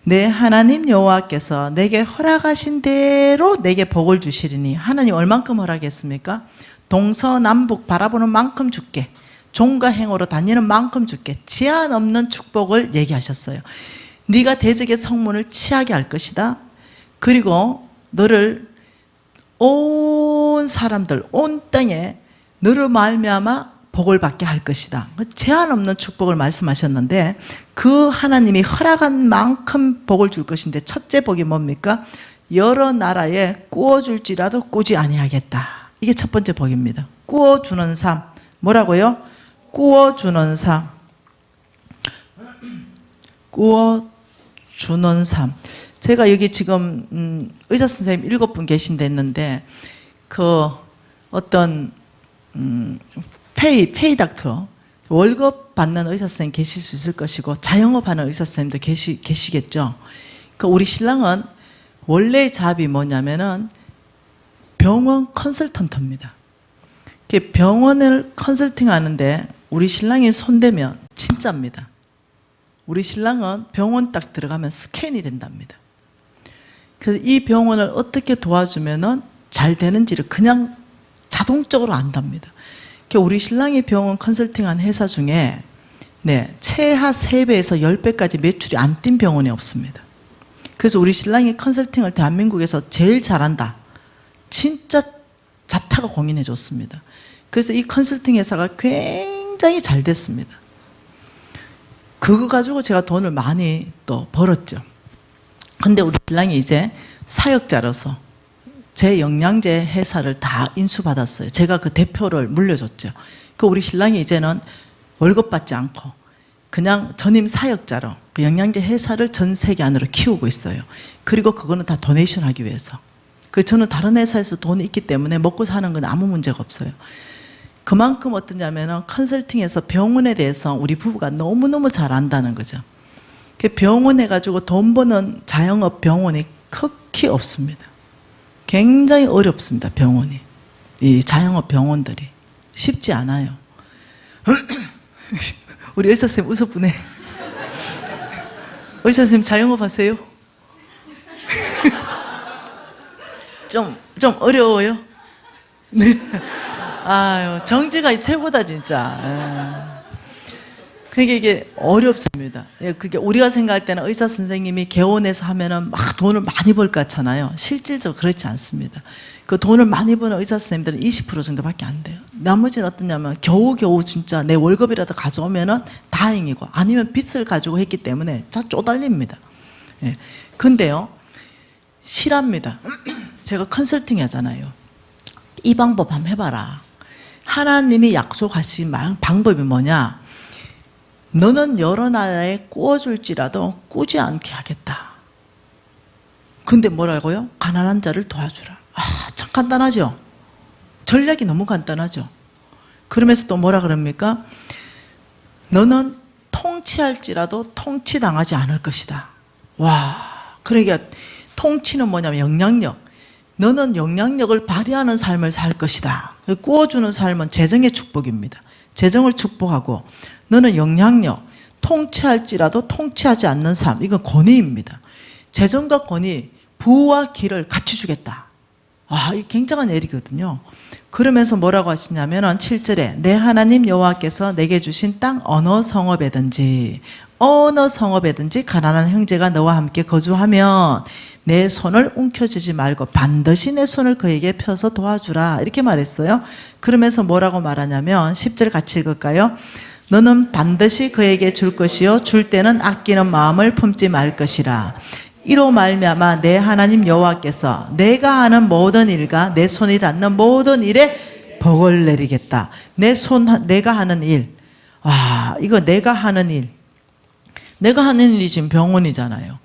내 하나님 여호와께서 내게 허락하신 대로 내게 복을 주시리니. 하나님 얼만큼 허락했습니까? 동서남북 바라보는 만큼 줄게. 종과 행으로 다니는 만큼 줄게. 제한 없는 축복을 얘기하셨어요. 네가 대적의 성문을 취하게 할 것이다. 그리고 너를 온 사람들, 온 땅에 너로 말미암아 복을 받게 할 것이다. 제한 없는 축복을 말씀하셨는데 그 하나님이 허락한 만큼 복을 줄 것인데 첫째 복이 뭡니까? 여러 나라에 구워줄지라도 꾸지 아니하겠다. 이게 첫 번째 복입니다. 구워주는 삶. 뭐라고요? 구워주는 삶. 구워주는 삶. 제가 여기 지금 의사 선생님 7분 계신데 있는데 그 어떤 페이 닥터, 월급 받는 의사 선생님 계실 수 있을 것이고 자영업 하는 의사 선생님도 계시겠죠. 그 우리 신랑은 원래 잡이 뭐냐면은 병원 컨설턴트입니다. 병원을 컨설팅 하는데 우리 신랑이 손대면 진짜입니다. 우리 신랑은 병원 딱 들어가면 스캔이 된답니다. 그래서 이 병원을 어떻게 도와주면은 잘 되는지를 그냥 자동적으로 안답니다. 우리 신랑이 병원 컨설팅한 회사 중에 최하 3배에서 10배까지 매출이 안 뛴 병원이 없습니다. 그래서 우리 신랑이 컨설팅을 대한민국에서 제일 잘한다, 진짜 자타가 공인해 줬습니다. 그래서 이 컨설팅 회사가 굉장히 잘 됐습니다. 그거 가지고 제가 돈을 많이 또 벌었죠. 근데 우리 신랑이 이제 사역자로서 제 영양제 회사를 다 인수받았어요. 제가 그 대표를 물려줬죠. 그 우리 신랑이 이제는 월급 받지 않고 그냥 전임 사역자로 그 영양제 회사를 전 세계 안으로 키우고 있어요. 그리고 그거는 다 도네이션 하기 위해서. 저는 다른 회사에서 돈이 있기 때문에 먹고 사는 건 아무 문제가 없어요. 그만큼 어떠냐면 컨설팅에서 병원에 대해서 우리 부부가 너무너무 잘 안다는 거죠. 병원 해가지고 돈 버는 자영업 병원이 극히 없습니다. 굉장히 어렵습니다. 병원이. 이 자영업 병원들이 쉽지 않아요. 우리 의사 선생님 웃어보네. 의사 선생님 자영업 하세요? 좀 어려워요? 네. 아유, 정지가 최고다 진짜. 그게 이게 어렵습니다. 그게 우리가 생각할 때는 의사 선생님이 개원해서 하면은 막 돈을 많이 벌 것 같잖아요. 실질적으로 그렇지 않습니다. 그 돈을 많이 버는 의사 선생님들은 20% 정도밖에 안 돼요. 나머지는 어떠냐면 겨우겨우 진짜 내 월급이라도 가져오면은 다행이고 아니면 빚을 가지고 했기 때문에 다 쪼달립니다. 근데요, 실합니다. 제가 컨설팅 하잖아요. 이 방법 한번 해봐라. 하나님이 약속하신 방법이 뭐냐? 너는 여러 나라에 구워줄지라도 꾸지 않게 하겠다. 근데 뭐라고요? 가난한 자를 도와주라. 참 간단하죠? 전략이 너무 간단하죠? 그러면서 또 뭐라 그럽니까? 너는 통치할지라도 통치당하지 않을 것이다. 와, 그러니까 통치는 뭐냐면 영향력. 너는 영향력을 발휘하는 삶을 살 것이다. 구워주는 삶은 재정의 축복입니다. 재정을 축복하고 너는 영향력, 통치할지라도 통치하지 않는 삶, 이건 권위입니다. 재정과 권위, 부와 기를 같이 주겠다. 이 굉장한 예리거든요. 그러면서 뭐라고 하시냐면은 7절에 내 하나님 여호와께서 내게 주신 땅 어느 성읍에든지 가난한 형제가 너와 함께 거주하면 내 손을 움켜쥐지 말고 반드시 내 손을 그에게 펴서 도와주라 이렇게 말했어요. 그러면서 뭐라고 말하냐면 10절 같이 읽을까요? 너는 반드시 그에게 줄 것이요 줄 때는 아끼는 마음을 품지 말 것이라. 이로 말미암아 내 하나님 여호와께서 내가 하는 모든 일과 내 손이 닿는 모든 일에 복을 내리겠다. 내가 하는 일. 이거 내가 하는 일이 지금 병원이잖아요.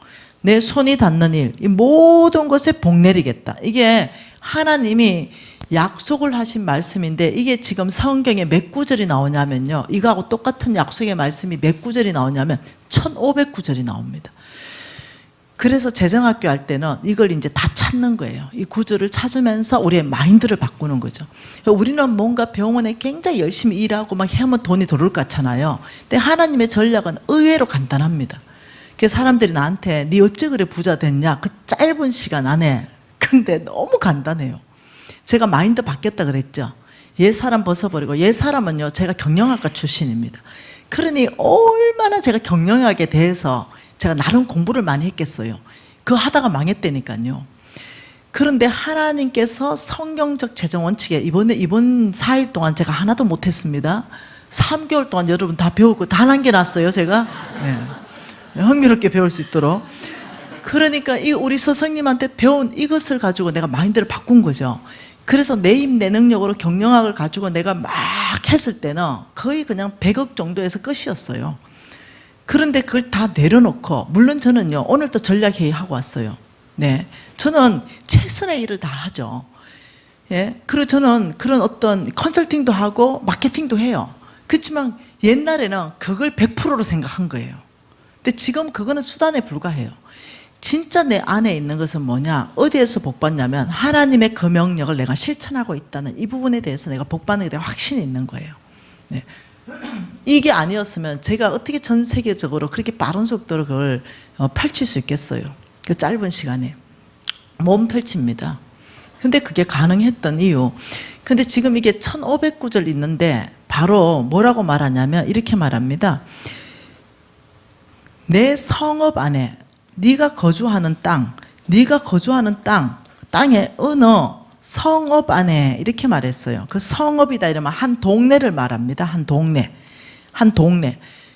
내 손이 닿는 일, 이 모든 것에 복 내리겠다. 이게 하나님이 약속을 하신 말씀인데 이게 지금 성경에 몇 구절이 나오냐면요. 이거하고 똑같은 약속의 말씀이 몇 구절이 나오냐면 1500구절이 나옵니다. 그래서 재정학교 할 때는 이걸 이제 다 찾는 거예요. 이 구절을 찾으면서 우리의 마인드를 바꾸는 거죠. 우리는 뭔가 병원에 굉장히 열심히 일하고 막 하면 돈이 들어올 것 같잖아요. 근데 하나님의 전략은 의외로 간단합니다. 그래서 사람들이 나한테 네 어째 그래 부자 됐냐? 그 짧은 시간 안에. 근데 너무 간단해요. 제가 마인드 바뀌었다 그랬죠. 옛 사람 벗어버리고, 옛 사람은요 제가 경영학과 출신입니다. 그러니 얼마나 제가 경영학에 대해서 제가 나름 공부를 많이 했겠어요. 그거 하다가 망했다니까요. 그런데 하나님께서 성경적 재정 원칙에 이번 4일 동안 제가 하나도 못했습니다. 3개월 동안 여러분 다 배우고 다 남겨놨어요 제가. 흥미롭게 배울 수 있도록. 그러니까 우리 스승님한테 배운 이것을 가지고 내가 마인드를 바꾼 거죠. 그래서 내 힘, 내 능력으로 경영학을 가지고 내가 막 했을 때는 거의 그냥 100억 정도에서 끝이었어요. 그런데 그걸 다 내려놓고, 물론 저는요 오늘도 전략회의 하고 왔어요. 네, 저는 최선의 일을 다 하죠. 그리고 저는 그런 어떤 컨설팅도 하고 마케팅도 해요. 그렇지만 옛날에는 그걸 100%로 생각한 거예요. 근데 지금 그거는 수단에 불과해요. 진짜 내 안에 있는 것은 뭐냐? 어디에서 복받냐면 하나님의 그 명령을 내가 실천하고 있다는 이 부분에 대해서 내가 복받는 게 대한 확신이 있는 거예요. 네. 이게 아니었으면 제가 어떻게 전 세계적으로 그렇게 빠른 속도로 그걸 펼칠 수 있겠어요? 그 짧은 시간에 못 펼칩니다. 근데 그게 가능했던 이유, 근데 지금 이게 1500구절 있는데 바로 뭐라고 말하냐면 이렇게 말합니다. 내 성읍 안에 네가 거주하는 땅에 어느 성읍 안에 이렇게 말했어요. 그 성읍이다 이러면 한 동네를 말합니다. 한 동네.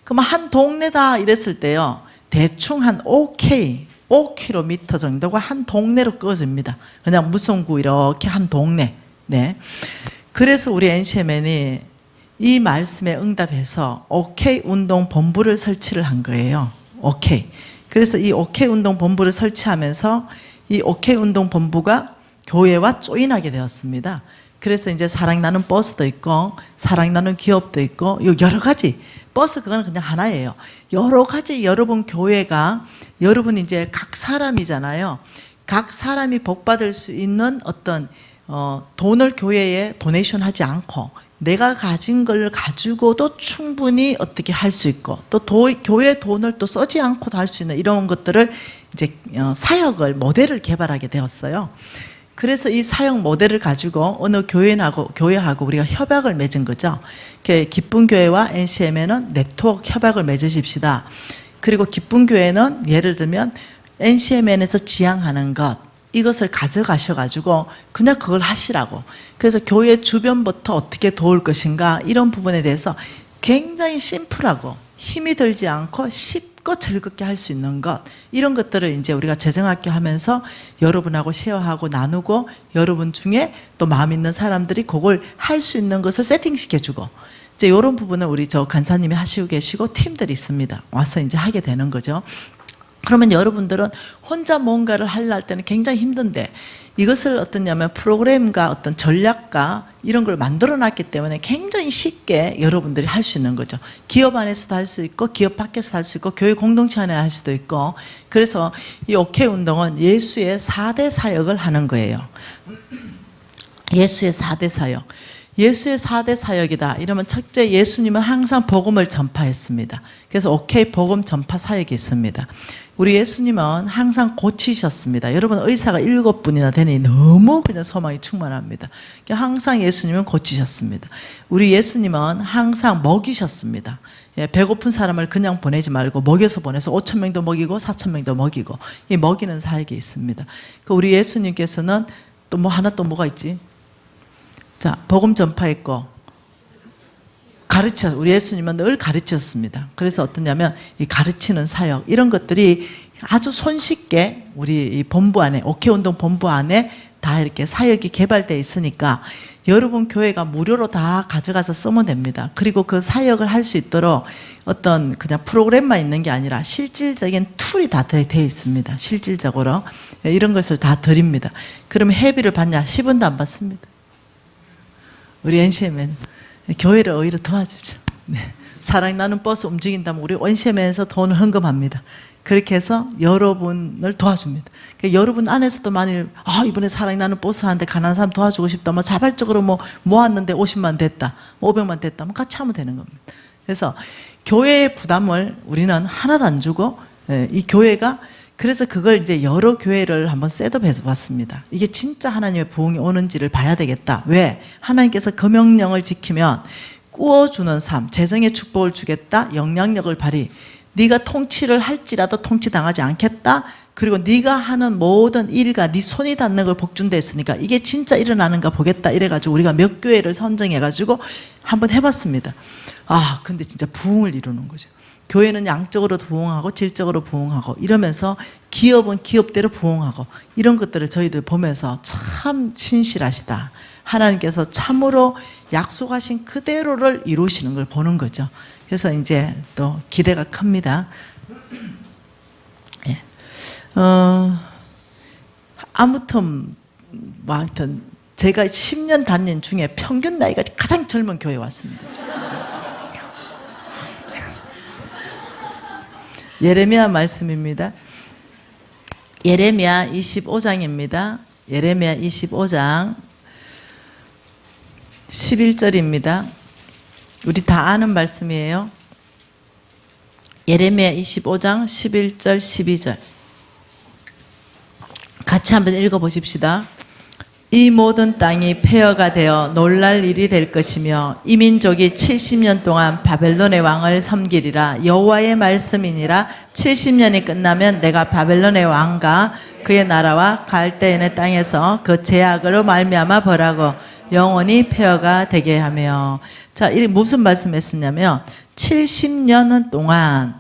그러면 한 동네다 이랬을 때요, 대충 한 5km 정도가 한 동네로 꺼집니다. 그냥 무성구 이렇게 한 동네. 네. 그래서 우리 NCMN이 이 말씀에 응답해서 OK 운동 본부를 설치를 한 거예요. OK. 그래서 이 OK 운동 본부를 설치하면서 이 OK 운동 본부가 교회와 조인하게 되었습니다. 그래서 이제 사랑나는 버스도 있고 사랑나는 기업도 있고 여러 가지, 버스 그거는 그냥 하나예요. 여러 가지 여러분 교회가, 여러분 이제 각 사람이잖아요. 각 사람이 복받을 수 있는 어떤 돈을 교회에 도네이션 하지 않고 내가 가진 걸 가지고도 충분히 어떻게 할 수 있고 또 교회 돈을 또 쓰지 않고도 할 수 있는 이런 것들을 이제 사역을 모델을 개발하게 되었어요. 그래서 이 사역 모델을 가지고 어느 교회하고 우리가 협약을 맺은 거죠. 기쁜 교회와 NCM에는 네트워크 협약을 맺으십시다. 그리고 기쁜 교회는 예를 들면 NCMN에서 지향하는 것, 이것을 가져가셔가지고 그냥 그걸 하시라고. 그래서 교회 주변부터 어떻게 도울 것인가 이런 부분에 대해서 굉장히 심플하고 힘이 들지 않고 쉽고 즐겁게 할 수 있는 것, 이런 것들을 이제 우리가 재정학교 하면서 여러분하고 쉐어하고 나누고 여러분 중에 또 마음 있는 사람들이 그걸 할 수 있는 것을 세팅시켜주고, 이제 이런 부분은 우리 저 간사님이 하시고 계시고 팀들이 있습니다. 와서 이제 하게 되는 거죠. 그러면 여러분들은 혼자 뭔가를 하려 할 때는 굉장히 힘든데 이것을 어떠냐면 프로그램과 어떤 전략과 이런 걸 만들어 놨기 때문에 굉장히 쉽게 여러분들이 할 수 있는 거죠. 기업 안에서도 할 수 있고 기업 밖에서도 할 수 있고 교회 공동체 안에 할 수도 있고. 그래서 이 OK 운동은 예수의 4대 사역을 하는 거예요. 예수의 4대 사역. 예수의 4대 사역이다 이러면 첫째, 예수님은 항상 복음을 전파했습니다. 그래서 오케이 복음 전파 사역이 있습니다. 우리 예수님은 항상 고치셨습니다. 여러분 의사가 7분이나 되니 너무 그냥 소망이 충만합니다. 항상 예수님은 고치셨습니다. 우리 예수님은 항상 먹이셨습니다. 배고픈 사람을 그냥 보내지 말고 먹여서 보내서 5,000명도 먹이고 4,000명도 먹이고 이 먹이는 사역이 있습니다. 우리 예수님께서는 또 뭐 하나 또 뭐가 있지? 자, 복음 전파했고 우리 예수님은 늘 가르쳤습니다. 그래서 어떠냐면 이 가르치는 사역 이런 것들이 아주 손쉽게 우리 이 본부 안에 오케이운동 본부 안에 다 이렇게 사역이 개발되어 있으니까 여러분 교회가 무료로 다 가져가서 쓰면 됩니다. 그리고 그 사역을 할 수 있도록 어떤 그냥 프로그램만 있는 게 아니라 실질적인 툴이 다 되어 있습니다. 실질적으로 이런 것을 다 드립니다. 그러면 회비를 받냐? 10원도 안 받습니다. 우리 NCM은 교회를 오히려 도와주죠. 네. 사랑이 나는 버스 움직인다면 우리 NCM에서 돈을 헌금합니다. 그렇게 해서 여러분을 도와줍니다. 그러니까 여러분 안에서도 만일 이번에 사랑이 나는 버스 하는데 가난한 사람 도와주고 싶다, 뭐 자발적으로 뭐 모았는데 50만 됐다, 500만 됐다, 뭐 같이 하면 되는 겁니다. 그래서 교회의 부담을 우리는 하나도 안 주고 이 교회가 그래서 그걸 이제 여러 교회를 한번 셋업해서 봤습니다. 이게 진짜 하나님의 부흥이 오는지를 봐야 되겠다. 왜? 하나님께서 그 명령을 지키면 꾸어주는 삶, 재정의 축복을 주겠다, 영향력을 발휘. 네가 통치를 할지라도 통치당하지 않겠다. 그리고 네가 하는 모든 일과 네 손이 닿는 걸 복준다 했으니까 이게 진짜 일어나는가 보겠다 이래가지고 우리가 몇 교회를 선정해가지고 한번 해봤습니다. 근데 진짜 부흥을 이루는 거죠. 교회는 양적으로 부흥하고 질적으로 부흥하고 이러면서 기업은 기업대로 부흥하고 이런 것들을 저희들 보면서 참 신실하시다. 하나님께서 참으로 약속하신 그대로를 이루시는 걸 보는 거죠. 그래서 이제 또 기대가 큽니다. 예. 아무튼 뭐 하여튼 제가 10년 다닌 중에 평균 나이가 가장 젊은 교회에 왔습니다. 예레미야 말씀입니다. 예레미야 25장입니다. 예레미야 25장 11절입니다. 우리 다 아는 말씀이에요. 예레미야 25장 11절 12절 같이 한번 읽어보십시다. 이 모든 땅이 폐허가 되어 놀랄 일이 될 것이며 이 민족이 70년 동안 바벨론의 왕을 섬기리라. 여호와의 말씀이니라. 70년이 끝나면 내가 바벨론의 왕과 그의 나라와 갈대인의 땅에서 그 제약으로 말미암아 벌하고 영원히 폐허가 되게 하며. 자, 이 무슨 말씀했었냐면 70년 동안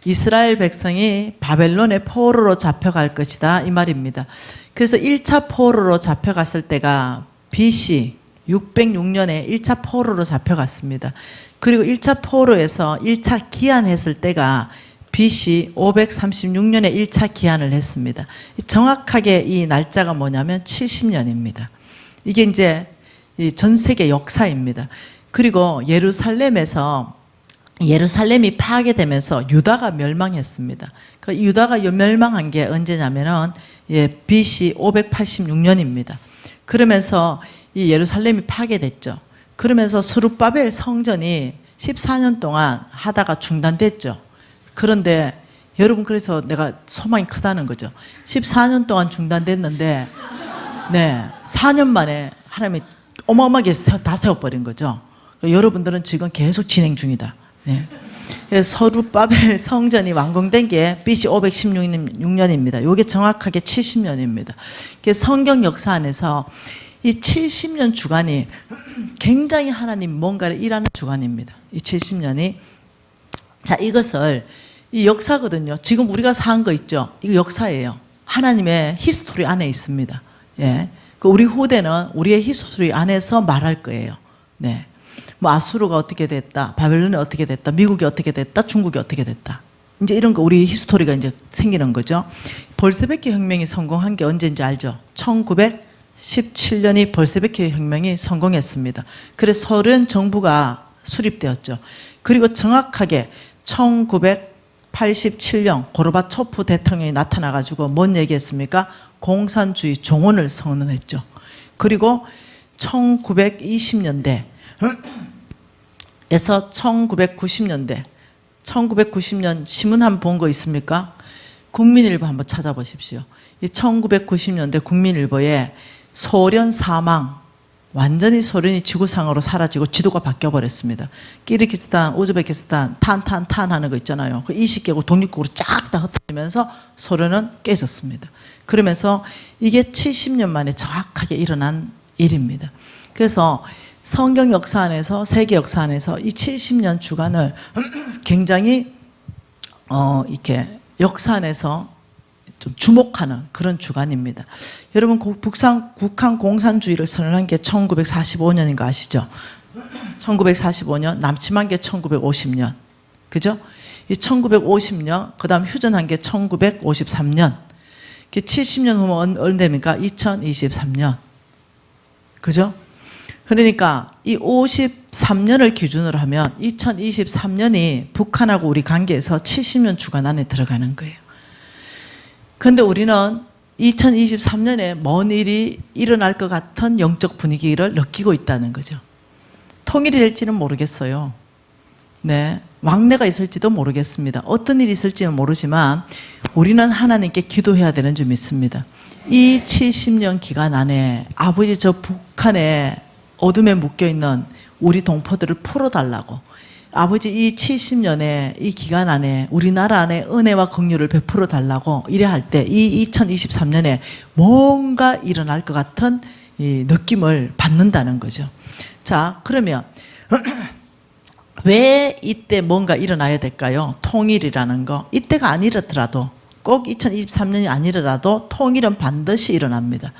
이스라엘 백성이 바벨론의 포로로 잡혀갈 것이다 이 말입니다. 그래서 1차 포로로 잡혀갔을 때가 BC 606년에 1차 포로로 잡혀갔습니다. 그리고 1차 포로에서 1차 기한했을 때가 BC 536년에 1차 기한을 했습니다. 정확하게 이 날짜가 뭐냐면 70년입니다. 이게 이제 전 세계 역사입니다. 그리고 예루살렘이 파괴되면서 유다가 멸망했습니다. 그 유다가 멸망한 게 언제냐면은 BC 586년입니다. 그러면서 이 예루살렘이 파괴됐죠. 그러면서 스룹바벨 성전이 14년 동안 하다가 중단됐죠. 그런데 여러분 그래서 내가 소망이 크다는 거죠. 14년 동안 중단됐는데 4년 만에 하나님이 어마어마하게 다 세워버린 거죠. 여러분들은 지금 계속 진행 중이다. 서룻바벨 성전이 완공된 게 BC 516년입니다. 이게 정확하게 70년입니다. 성경 역사 안에서 이 70년 주간이 굉장히 하나님 뭔가를 일하는 주간입니다. 이 70년이. 자, 이것을 이 역사거든요. 지금 우리가 산 거 있죠. 이거 역사예요. 하나님의 히스토리 안에 있습니다. 우리 후대는 우리의 히스토리 안에서 말할 거예요. 뭐 아수르가 어떻게 됐다, 바벨론이 어떻게 됐다, 미국이 어떻게 됐다, 중국이 어떻게 됐다. 이제 이런 거 우리 히스토리가 이제 생기는 거죠. 볼셰비키 혁명이 성공한 게 언제인지 알죠? 1917년이 볼셰비키 혁명이 성공했습니다. 그래서 소련 정부가 수립되었죠. 그리고 정확하게 1987년 고르바초프 대통령이 나타나가지고 뭔 얘기했습니까? 공산주의 종언을 선언했죠. 그리고 1920년대에서 1990년대, 1990년 신문 한번 본 거 있습니까? 국민일보 한번 찾아보십시오. 이 1990년대 국민일보에 소련 사망, 완전히 소련이 지구상으로 사라지고 지도가 바뀌어버렸습니다. 키르기스탄, 우즈베키스탄, 탄 하는 거 있잖아요. 그 20개국 독립국으로 쫙 다 흩어지면서 소련은 깨졌습니다. 그러면서 이게 70년 만에 정확하게 일어난 일입니다. 그래서 성경 역사 안에서, 세계 역사 안에서 이 70년 주간을 굉장히 이렇게 역사 안에서 좀 주목하는 그런 주간입니다. 여러분, 북한 공산주의를 선언한 게 1945년인 거 아시죠? 1945년, 남침한 게 1950년. 그죠? 이 1950년, 그 다음 휴전한 게 1953년. 70년 후면 얼마입니까? 2023년. 그죠? 그러니까 이 53년을 기준으로 하면 2023년이 북한하고 우리 관계에서 70년 주간 안에 들어가는 거예요. 근데 우리는 2023년에 뭔 일이 일어날 것 같은 영적 분위기를 느끼고 있다는 거죠. 통일이 될지는 모르겠어요. 네, 왕래가 있을지도 모르겠습니다. 어떤 일이 있을지는 모르지만 우리는 하나님께 기도해야 되는 줄 믿습니다. 이 70년 기간 안에 아버지 저 북한의 어둠에 묶여있는 우리 동포들을 풀어달라고, 아버지 이 70년의 이 기간 안에 우리나라 안에 은혜와 긍휼을 베풀어 달라고 이래 할 때 이 2023년에 뭔가 일어날 것 같은 이 느낌을 받는다는 거죠. 자, 그러면 왜 이때 뭔가 일어나야 될까요? 통일이라는 거. 이때가 아니더라도, 꼭 2023년이 아니더라도 통일은 반드시 일어납니다.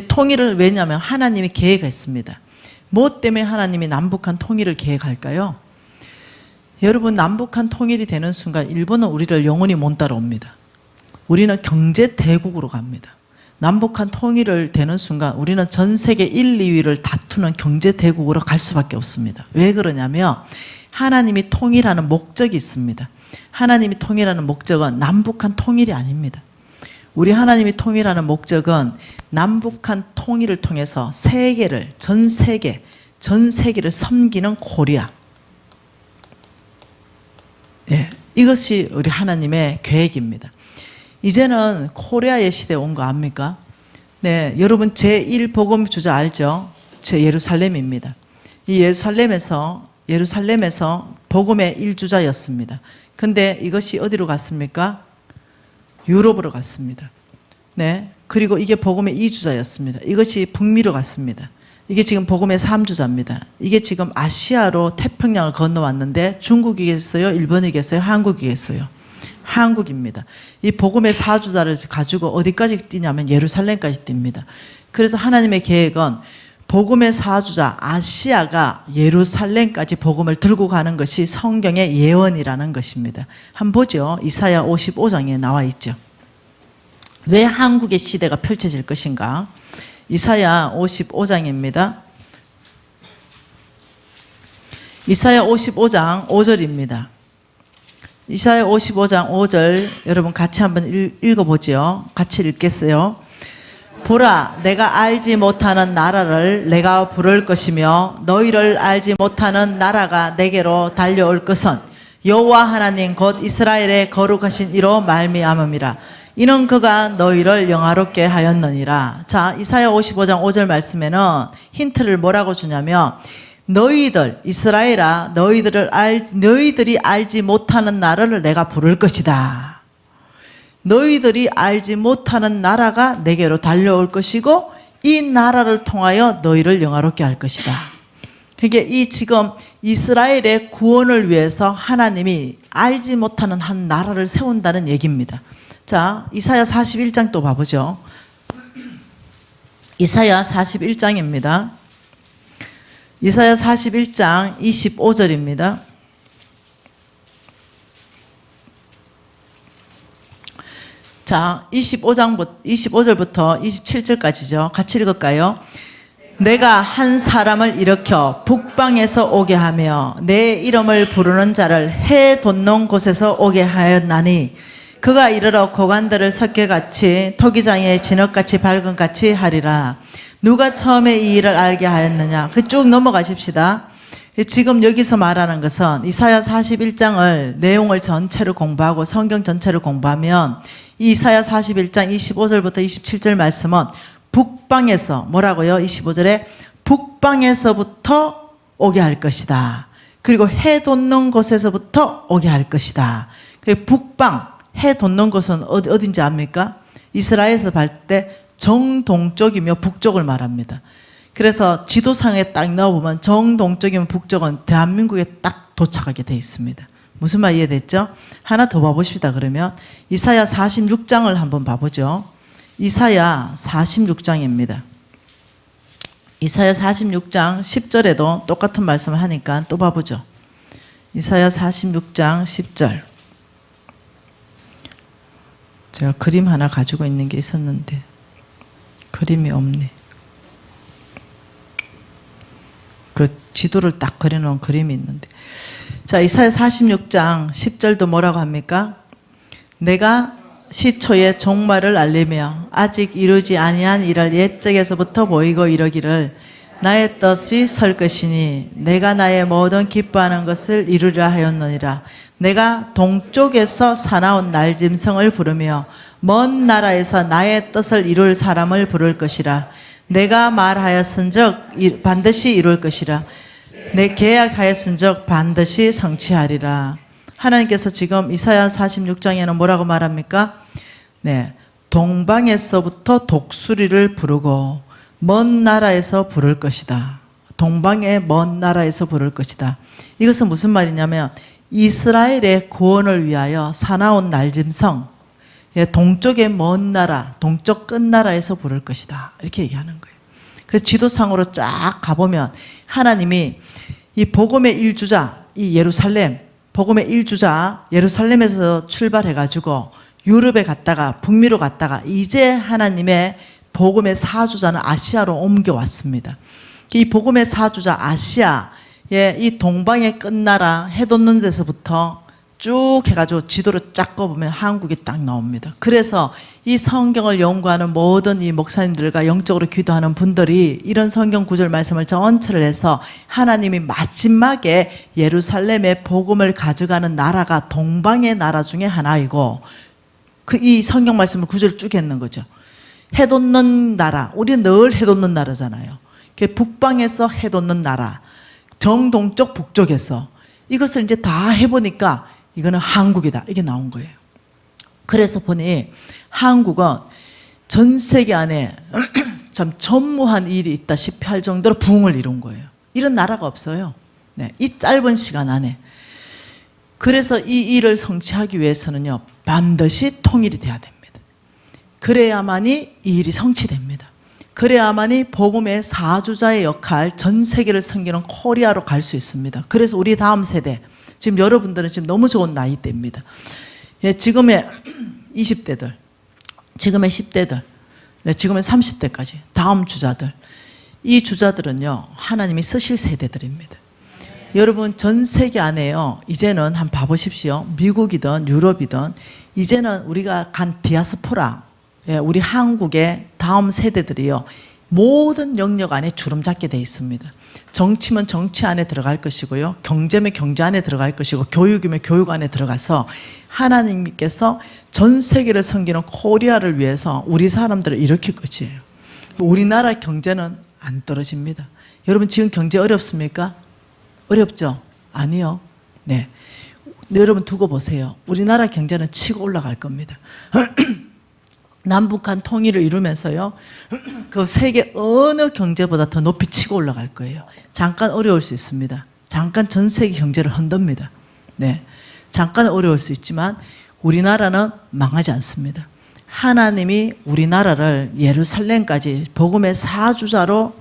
통일을, 왜냐하면 하나님이 계획했습니다. 뭐 때문에 하나님이 남북한 통일을 계획할까요? 여러분, 남북한 통일이 되는 순간 일본은 우리를 영원히 못 따라옵니다. 우리는 경제 대국으로 갑니다. 남북한 통일을 되는 순간 우리는 전 세계 1, 2위를 다투는 경제 대국으로 갈 수밖에 없습니다. 왜 그러냐면 하나님이 통일하는 목적이 있습니다. 하나님이 통일하는 목적은 남북한 통일이 아닙니다. 우리 하나님이 통일하는 목적은 남북한 통일을 통해서 세계를, 전 세계를 섬기는 코리아. 예, 이것이 우리 하나님의 계획입니다. 이제는 코리아의 시대에 온 거 압니까? 네, 여러분 제1복음 주자 알죠? 제 예루살렘입니다. 이 예루살렘에서 복음의 1주자였습니다. 근데 이것이 어디로 갔습니까? 유럽으로 갔습니다. 네, 그리고 이게 복음의 2주자였습니다. 이것이 북미로 갔습니다. 이게 지금 복음의 3주자입니다. 이게 지금 아시아로 태평양을 건너왔는데 중국이겠어요? 일본이겠어요? 한국이겠어요? 한국입니다. 이 복음의 4주자를 가지고 어디까지 뛰냐면 예루살렘까지 뜁니다. 그래서 하나님의 계획은 복음의 4주자 아시아가 예루살렘까지 복음을 들고 가는 것이 성경의 예언이라는 것입니다. 한번 보죠. 이사야 55장에 나와 있죠. 왜 한국의 시대가 펼쳐질 것인가? 이사야 55장입니다. 이사야 55장 5절입니다. 이사야 55장 5절 여러분 같이 한번 읽어보죠. 같이 읽겠어요. 보라, 내가 알지 못하는 나라를 내가 부를 것이며 너희를 알지 못하는 나라가 내게로 달려올 것은 여호와 하나님 곧 이스라엘의 거룩하신 이로 말미암음이라. 이는 그가 너희를 영화롭게 하였느니라. 자, 이사야 55장 5절 말씀에는 힌트를 뭐라고 주냐면 너희들, 이스라엘아, 너희들이 알지 못하는 나라를 내가 부를 것이다. 너희들이 알지 못하는 나라가 내게로 달려올 것이고 이 나라를 통하여 너희를 영화롭게 할 것이다. 그게 이 지금 이스라엘의 구원을 위해서 하나님이 알지 못하는 한 나라를 세운다는 얘기입니다. 자, 이사야 41장 또 봐보죠. 이사야 41장입니다. 이사야 41장 25절입니다. 자, 25절부터 27절까지죠. 같이 읽을까요? 내가 한 사람을 일으켜 북방에서 오게 하며 내 이름을 부르는 자를 해 돋는 곳에서 오게 하였나니 그가 이르러 고관들을 석회같이 토기장의 진흙같이 밝은같이 하리라. 누가 처음에 이 일을 알게 하였느냐. 그 쭉 넘어가십시다. 지금 여기서 말하는 것은 이사야 41장을 내용을 전체를 공부하고 성경 전체를 공부하면 이사야 41장 25절부터 27절 말씀은 북방에서 뭐라고요? 25절에 북방에서부터 오게 할 것이다. 그리고 해 돋는 곳에서부터 오게 할 것이다. 그 북방, 해 돋는 곳은 어딘지 압니까? 이스라엘에서 볼 때 정동쪽이며 북쪽을 말합니다. 그래서 지도상에 딱 넣어보면 정동쪽이면 북쪽은 대한민국에 딱 도착하게 되어 있습니다. 무슨 말 이해됐죠? 하나 더 봐봅시다. 그러면 이사야 46장을 한번 봐보죠. 이사야 46장입니다. 이사야 46장 10절에도 똑같은 말씀을 하니까 또 봐보죠. 이사야 46장 10절. 제가 그림 하나 가지고 있는 게 있었는데 그림이 없네. 그 지도를 딱 그려놓은 그림이 있는데. 자, 이사야 46장 10절도 뭐라고 합니까? 내가 시초의 종말을 알리며 아직 이루지 아니한 일을 옛적에서부터 보이고 이러기를 나의 뜻이 설 것이니 내가 나의 모든 기뻐하는 것을 이루리라 하였느니라. 내가 동쪽에서 사나운 날짐승을 부르며 먼 나라에서 나의 뜻을 이룰 사람을 부를 것이라. 내가 말하였은즉 반드시 이룰 것이라. 내 계약하였은즉 반드시 성취하리라. 하나님께서 지금 이사야 46장에는 뭐라고 말합니까? 네, 동방에서부터 독수리를 부르고 먼 나라에서 부를 것이다. 동방의 먼 나라에서 부를 것이다. 이것은 무슨 말이냐면 이스라엘의 구원을 위하여 사나운 날짐승, 동쪽의 먼 나라, 동쪽 끝나라에서 부를 것이다. 이렇게 얘기하는 거예요. 그래서 지도상으로 쫙 가보면 하나님이 이 복음의 일주자, 이 예루살렘, 복음의 일주자 예루살렘에서 출발해가지고 유럽에 갔다가 북미로 갔다가 이제 하나님의 복음의 사주자는 아시아로 옮겨왔습니다. 이 복음의 사주자 아시아의 이 동방의 끝나라 해 돋는 데서부터 쭉 해가지고 지도를 쫙 꺼보면 한국이 딱 나옵니다. 그래서 이 성경을 연구하는 모든 이 목사님들과 영적으로 기도하는 분들이 이런 성경 구절 말씀을 전체를 해서 하나님이 마지막에 예루살렘의 복음을 가져가는 나라가 동방의 나라 중에 하나이고 이 성경 말씀을 구절 쭉 했는 거죠. 해 돋는 나라, 우리는 늘 해 돋는 나라잖아요. 북방에서 해 돋는 나라, 정동쪽 북쪽에서 이것을 이제 다 해보니까 이거는 한국이다. 이게 나온 거예요. 그래서 보니 한국은 전 세계 안에 참 전무한 일이 있다시피 할 정도로 부흥을 이룬 거예요. 이런 나라가 없어요. 네, 이 짧은 시간 안에. 그래서 이 일을 성취하기 위해서는요, 반드시 통일이 돼야 됩니다. 그래야만이 이 일이 성취됩니다. 그래야만이 복음의 사주자의 역할, 전 세계를 섬기는 코리아로 갈 수 있습니다. 그래서 우리 다음 세대, 지금 여러분들은 지금 너무 좋은 나이대입니다. 예, 지금의 20대들, 지금의 10대들, 네, 지금의 30대까지, 다음 주자들, 이 주자들은요, 하나님이 쓰실 세대들입니다. 여러분, 전 세계 안에요, 이제는 한번 봐보십시오. 미국이든 유럽이든, 이제는 우리가 간 디아스포라, 예, 우리 한국의 다음 세대들이요, 모든 영역 안에 주름 잡게 돼 있습니다. 정치면 정치 안에 들어갈 것이고요, 경제면 경제 안에 들어갈 것이고, 교육이면 교육 안에 들어가서 하나님께서 전 세계를 섬기는 코리아를 위해서 우리 사람들을 일으킬 것이에요. 우리나라 경제는 안 떨어집니다. 여러분, 지금 경제 어렵습니까? 어렵죠? 아니요. 네. 여러분 두고 보세요. 우리나라 경제는 치고 올라갈 겁니다. 남북한 통일을 이루면서요, 그 세계 어느 경제보다 더 높이 치고 올라갈 거예요. 잠깐 어려울 수 있습니다. 잠깐 전 세계 경제를 흔듭니다. 네, 잠깐 어려울 수 있지만 우리나라는 망하지 않습니다. 하나님이 우리나라를 예루살렘까지 복음의 사주자로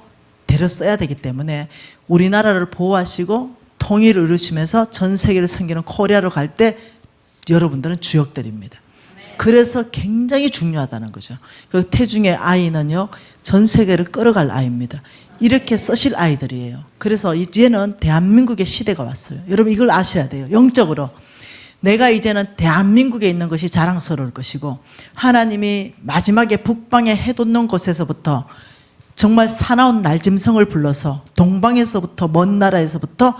데려써야 되기 때문에 우리나라를 보호하시고 통일을 이루시면서 전 세계를 섬기는 코리아로 갈 때 여러분들은 주역들입니다. 그래서 굉장히 중요하다는 거죠. 그 태중의 아이는요, 전 세계를 끌어갈 아이입니다. 이렇게 쓰실 아이들이에요. 그래서 이제는 대한민국의 시대가 왔어요. 여러분, 이걸 아셔야 돼요. 영적으로 내가 이제는 대한민국에 있는 것이 자랑스러울 것이고, 하나님이 마지막에 북방에 해 돋는 곳에서부터 정말 사나운 날짐승을 불러서 동방에서부터 먼 나라에서부터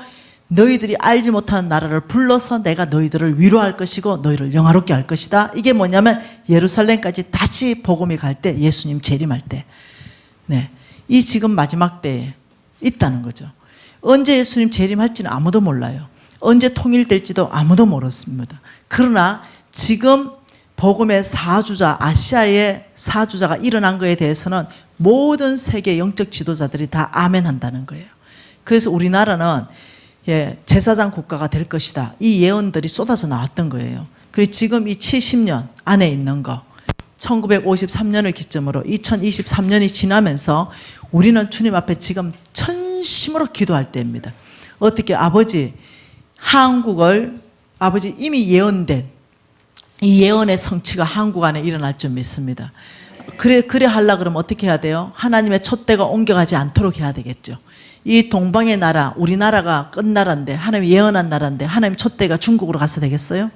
너희들이 알지 못하는 나라를 불러서 내가 너희들을 위로할 것이고 너희를 영화롭게 할 것이다. 이게 뭐냐면 예루살렘까지 다시 복음이 갈 때, 예수님 재림할 때, 네, 이 지금 마지막 때에 있다는 거죠. 언제 예수님 재림할지는 아무도 몰라요. 언제 통일될지도 아무도 모르습니다. 그러나 지금 복음의 사주자, 아시아의 사주자가 일어난 것에 대해서는 모든 세계 영적 지도자들이 다 아멘 한다는 거예요. 그래서 우리나라는 제사장 국가가 될 것이다. 이 예언들이 쏟아져 나왔던 거예요. 그리고 지금 이 70년 안에 있는 거, 1953년을 기점으로 2023년이 지나면서 우리는 주님 앞에 지금 전심으로 기도할 때입니다. 어떻게 아버지, 한국을 아버지 이미 예언된 이 예언의 성취가 한국 안에 일어날 줄 믿습니다. 그래 하려고 그러면 어떻게 해야 돼요? 하나님의 촛대가 옮겨가지 않도록 해야 되겠죠. 이 동방의 나라, 우리나라가 끝나라인데, 하나님이 예언한 나라인데 하나님의 촛대가 중국으로 가서 되겠어요?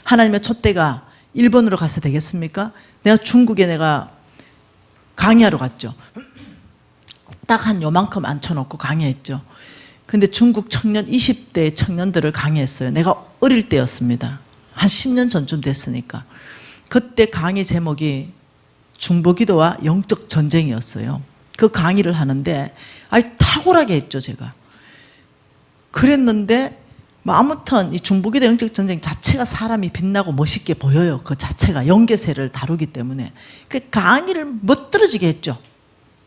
하나님의 촛대가 일본으로 가서 되겠습니까? 내가 중국에 내가 강의하러 갔죠. 딱 한 요만큼 앉혀놓고 강의했죠. 근데 중국 청년 20대 청년들을 강의했어요. 내가 어릴 때였습니다. 한 10년 전쯤 됐으니까. 그때 강의 제목이 중보기도와 영적 전쟁이었어요. 그 강의를 하는데 아주 탁월하게 했죠, 제가. 그랬는데 뭐 아무튼 이 중보기도 영적 전쟁 자체가 사람이 빛나고 멋있게 보여요. 그 자체가 영계세를 다루기 때문에. 그 강의를 멋들어지게 했죠.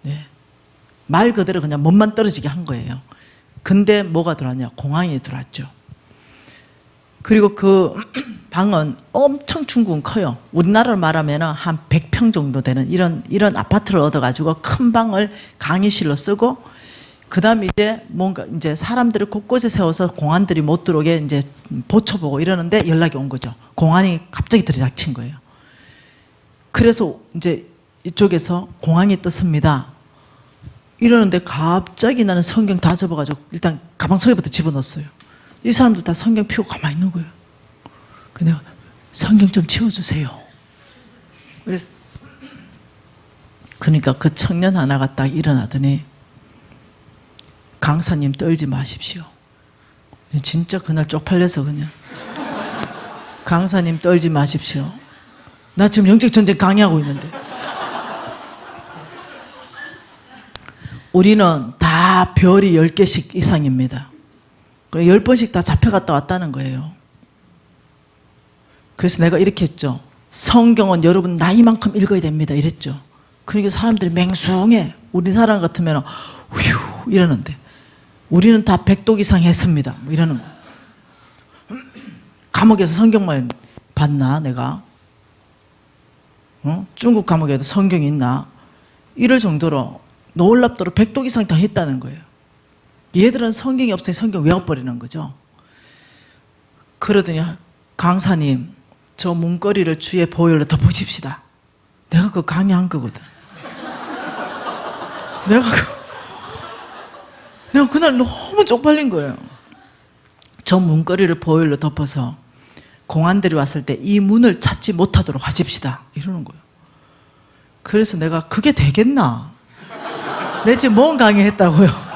네. 말 그대로 그냥 멋만 떨어지게 한 거예요. 근데 뭐가 들어왔냐? 공항이 들어왔죠. 그리고 그 방은 엄청 중국은 커요. 우리나라로 말하면 한 100평 정도 되는 이런 아파트를 얻어가지고 큰 방을 강의실로 쓰고, 그 다음에 이제 뭔가 이제 사람들을 곳곳에 세워서 공안들이 못 들어오게 이제 보초보고 이러는데 연락이 온 거죠. 공안이 갑자기 들이닥친 거예요. 그래서 이제 이쪽에서 공안이 떴습니다. 이러는데 갑자기 나는 성경 다 접어가지고 일단 가방 속에부터 집어넣었어요. 이 사람들 다 성경 피우고 가만히 있는 거예요. 그래서 내가 성경 좀 치워주세요. 그래서 그러니까 그 청년 하나가 딱 일어나더니 강사님 떨지 마십시오. 진짜 그날 쪽팔려서 그냥 강사님 떨지 마십시오. 나 지금 영적 전쟁 강의하고 있는데. 우리는 다 별이 10개씩 이상입니다. 10번씩 다 잡혀갔다 왔다는 거예요. 그래서 내가 이렇게 했죠. 성경은 여러분 나이만큼 읽어야 됩니다. 이랬죠. 그러니까 사람들이 맹숭해. 우리 사람 같으면 휴 이러는데 우리는 다 100독 이상 했습니다. 뭐 이러는 거. 감옥에서 성경만 봤나 내가? 중국 감옥에도 성경이 있나? 이럴 정도로 놀랍도록 100독 이상 다 했다는 거예요. 얘들은 성경이 없으니 성경 외워버리는 거죠. 그러더니 강사님 저 문고리를 주의 보혈로 덮으십시다. 내가 그 강의한 거거든. 내가 그날 너무 쪽팔린 거예요. 저 문고리를 보혈로 덮어서 공안들이 왔을 때 이 문을 찾지 못하도록 하십시다. 이러는 거예요. 그래서 내가 그게 되겠나? 내 지금 뭔 강의했다고요?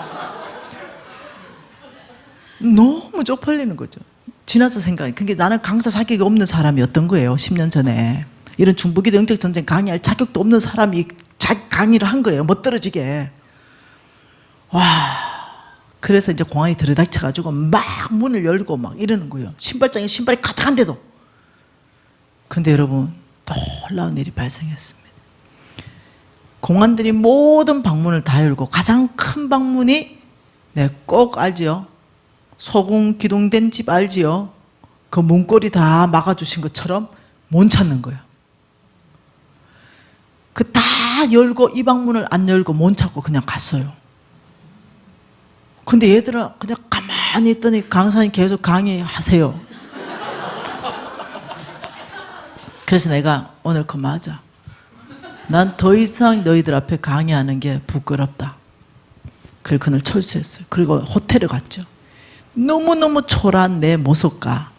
너무 쪽팔리는 거죠. 지나서 생각해. 그게 나는 강사 자격이 없는 사람이었던 거예요. 10년 전에. 이런 중보기도 영적 전쟁 강의할 자격도 없는 사람이 강의를 한 거예요. 멋들어지게. 와. 그래서 이제 공안이 들이닥쳐가지고 막 문을 열고 막 이러는 거예요. 신발장에 신발이 가득한데도. 근데 여러분, 놀라운 일이 발생했습니다. 공안들이 모든 방문을 다 열고 가장 큰 방문이 꼭 알지요? 소금 기둥된 집 알지요? 그 문고리 다 막아주신 것처럼 못 찾는 거예요. 그 다 열고 이 방문을 안 열고 못 찾고 그냥 갔어요. 근데 얘들은 그냥 가만히 있더니 강사님 계속 강의하세요. 그래서 내가 오늘 그만하자. 난 더 이상 너희들 앞에 강의하는 게 부끄럽다. 그리고 그날 철수했어요. 그리고 호텔에 갔죠. 너무너무 초라한 내 모습과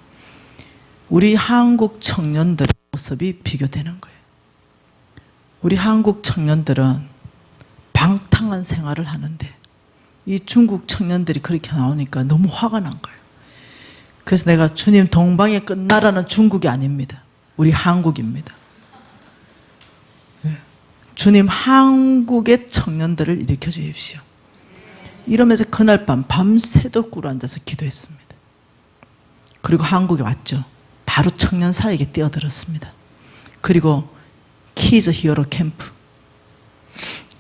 우리 한국 청년들의 모습이 비교되는 거예요. 우리 한국 청년들은 방탕한 거창한 생활을 하는데 이 중국 청년들이 그렇게 나오니까 너무 화가 난 거예요. 그래서 내가 주님 동방의 끝나라는 중국이 아닙니다. 우리 한국입니다. 주님 한국의 청년들을 일으켜 주십시오. 이러면서 그날 밤 밤새도록 꿇어 앉아서 기도했습니다. 그리고 한국에 왔죠. 바로 청년 사역에 뛰어들었습니다. 그리고 키즈 히어로 캠프,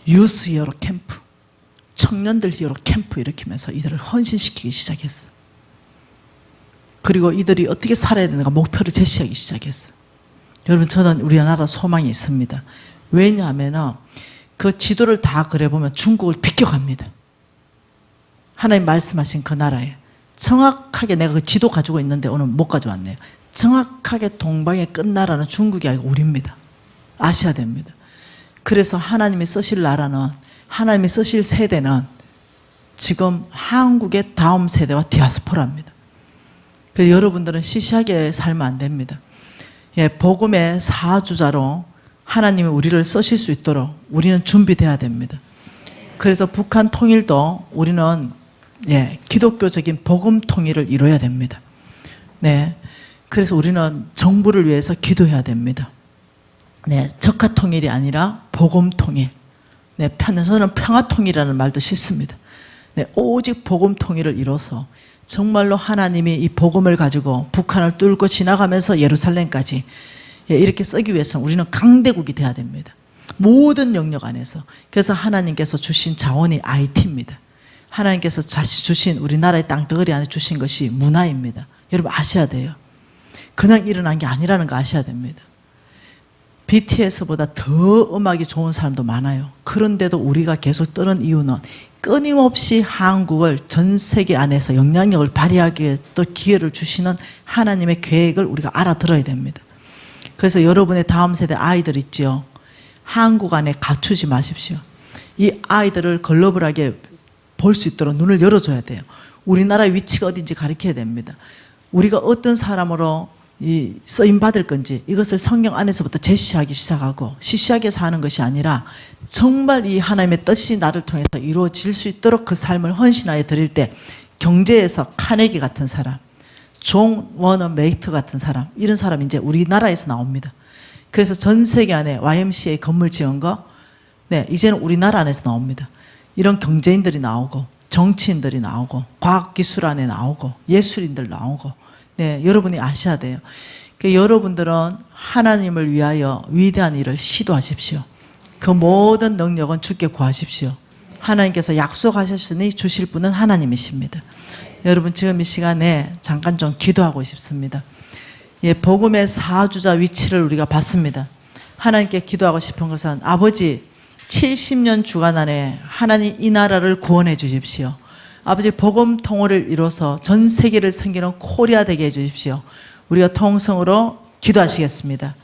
유스 히어로 캠프, 청년들 히어로 캠프 일으키면서 이들을 헌신시키기 시작했어요. 그리고 이들이 어떻게 살아야 되는가 목표를 제시하기 시작했어요. 여러분, 저는 우리나라 소망이 있습니다. 왜냐하면 그 지도를 다 그려보면 중국을 비껴갑니다. 하나님 말씀하신 그 나라에 정확하게 내가 그 지도 가지고 있는데 오늘 못 가져왔네요. 정확하게 동방의 끝나라는 중국이 아니고 우리입니다. 아셔야 됩니다. 그래서 하나님이 쓰실 나라는, 하나님이 쓰실 세대는 지금 한국의 다음 세대와 디아스포라입니다. 그래서 여러분들은 시시하게 살면 안 됩니다. 복음의 사주자로 하나님이 우리를 쓰실 수 있도록 우리는 준비돼야 됩니다. 그래서 북한 통일도 우리는 기독교적인 복음 통일을 이뤄야 됩니다. 네, 그래서 우리는 정부를 위해서 기도해야 됩니다. 네, 적화 통일이 아니라 복음 통일. 네, 저는 평화 통일이라는 말도 싫습니다. 네, 오직 복음 통일을 이뤄서 정말로 하나님이 이 복음을 가지고 북한을 뚫고 지나가면서 예루살렘까지 이렇게 쓰기 위해서는 우리는 강대국이 돼야 됩니다. 모든 영역 안에서. 그래서 하나님께서 주신 자원이 IT입니다. 하나님께서 다시 주신 우리나라의 땅덩어리 안에 주신 것이 문화입니다. 여러분 아셔야 돼요. 그냥 일어난 게 아니라는 거 아셔야 됩니다. BTS보다 더 음악이 좋은 사람도 많아요. 그런데도 우리가 계속 뜨는 이유는 끊임없이 한국을 전 세계 안에서 영향력을 발휘하기 위해 또 기회를 주시는 하나님의 계획을 우리가 알아들어야 됩니다. 그래서 여러분의 다음 세대 아이들 있죠. 한국 안에 갖추지 마십시오. 이 아이들을 글로벌하게 볼 수 있도록 눈을 열어줘야 돼요. 우리나라의 위치가 어딘지 가르쳐야 됩니다. 우리가 어떤 사람으로 이 쓰임 받을 건지 이것을 성경 안에서부터 제시하기 시작하고 시시하게 사는 것이 아니라 정말 이 하나님의 뜻이 나를 통해서 이루어질 수 있도록 그 삶을 헌신하여 드릴 때 경제에서 카네기 같은 사람, 존 워너 메이트 같은 사람, 이런 사람이 이제 우리나라에서 나옵니다. 그래서 전 세계 안에 YMCA 건물 지은 거, 네, 이제는 우리나라 안에서 나옵니다. 이런 경제인들이 나오고 정치인들이 나오고 과학기술 안에 나오고 예술인들 나오고, 네, 여러분이 아셔야 돼요. 여러분들은 하나님을 위하여 위대한 일을 시도하십시오. 그 모든 능력은 주께 구하십시오. 하나님께서 약속하셨으니 주실 분은 하나님이십니다. 여러분 지금 이 시간에 잠깐 좀 기도하고 싶습니다. 복음의 사주자 위치를 우리가 봤습니다. 하나님께 기도하고 싶은 것은 아버지 70년 주간 안에 하나님 이 나라를 구원해 주십시오. 아버지 복음 통일을 이뤄서 전 세계를 섬기는 코리아 되게 해 주십시오. 우리가 통성으로 기도하시겠습니다.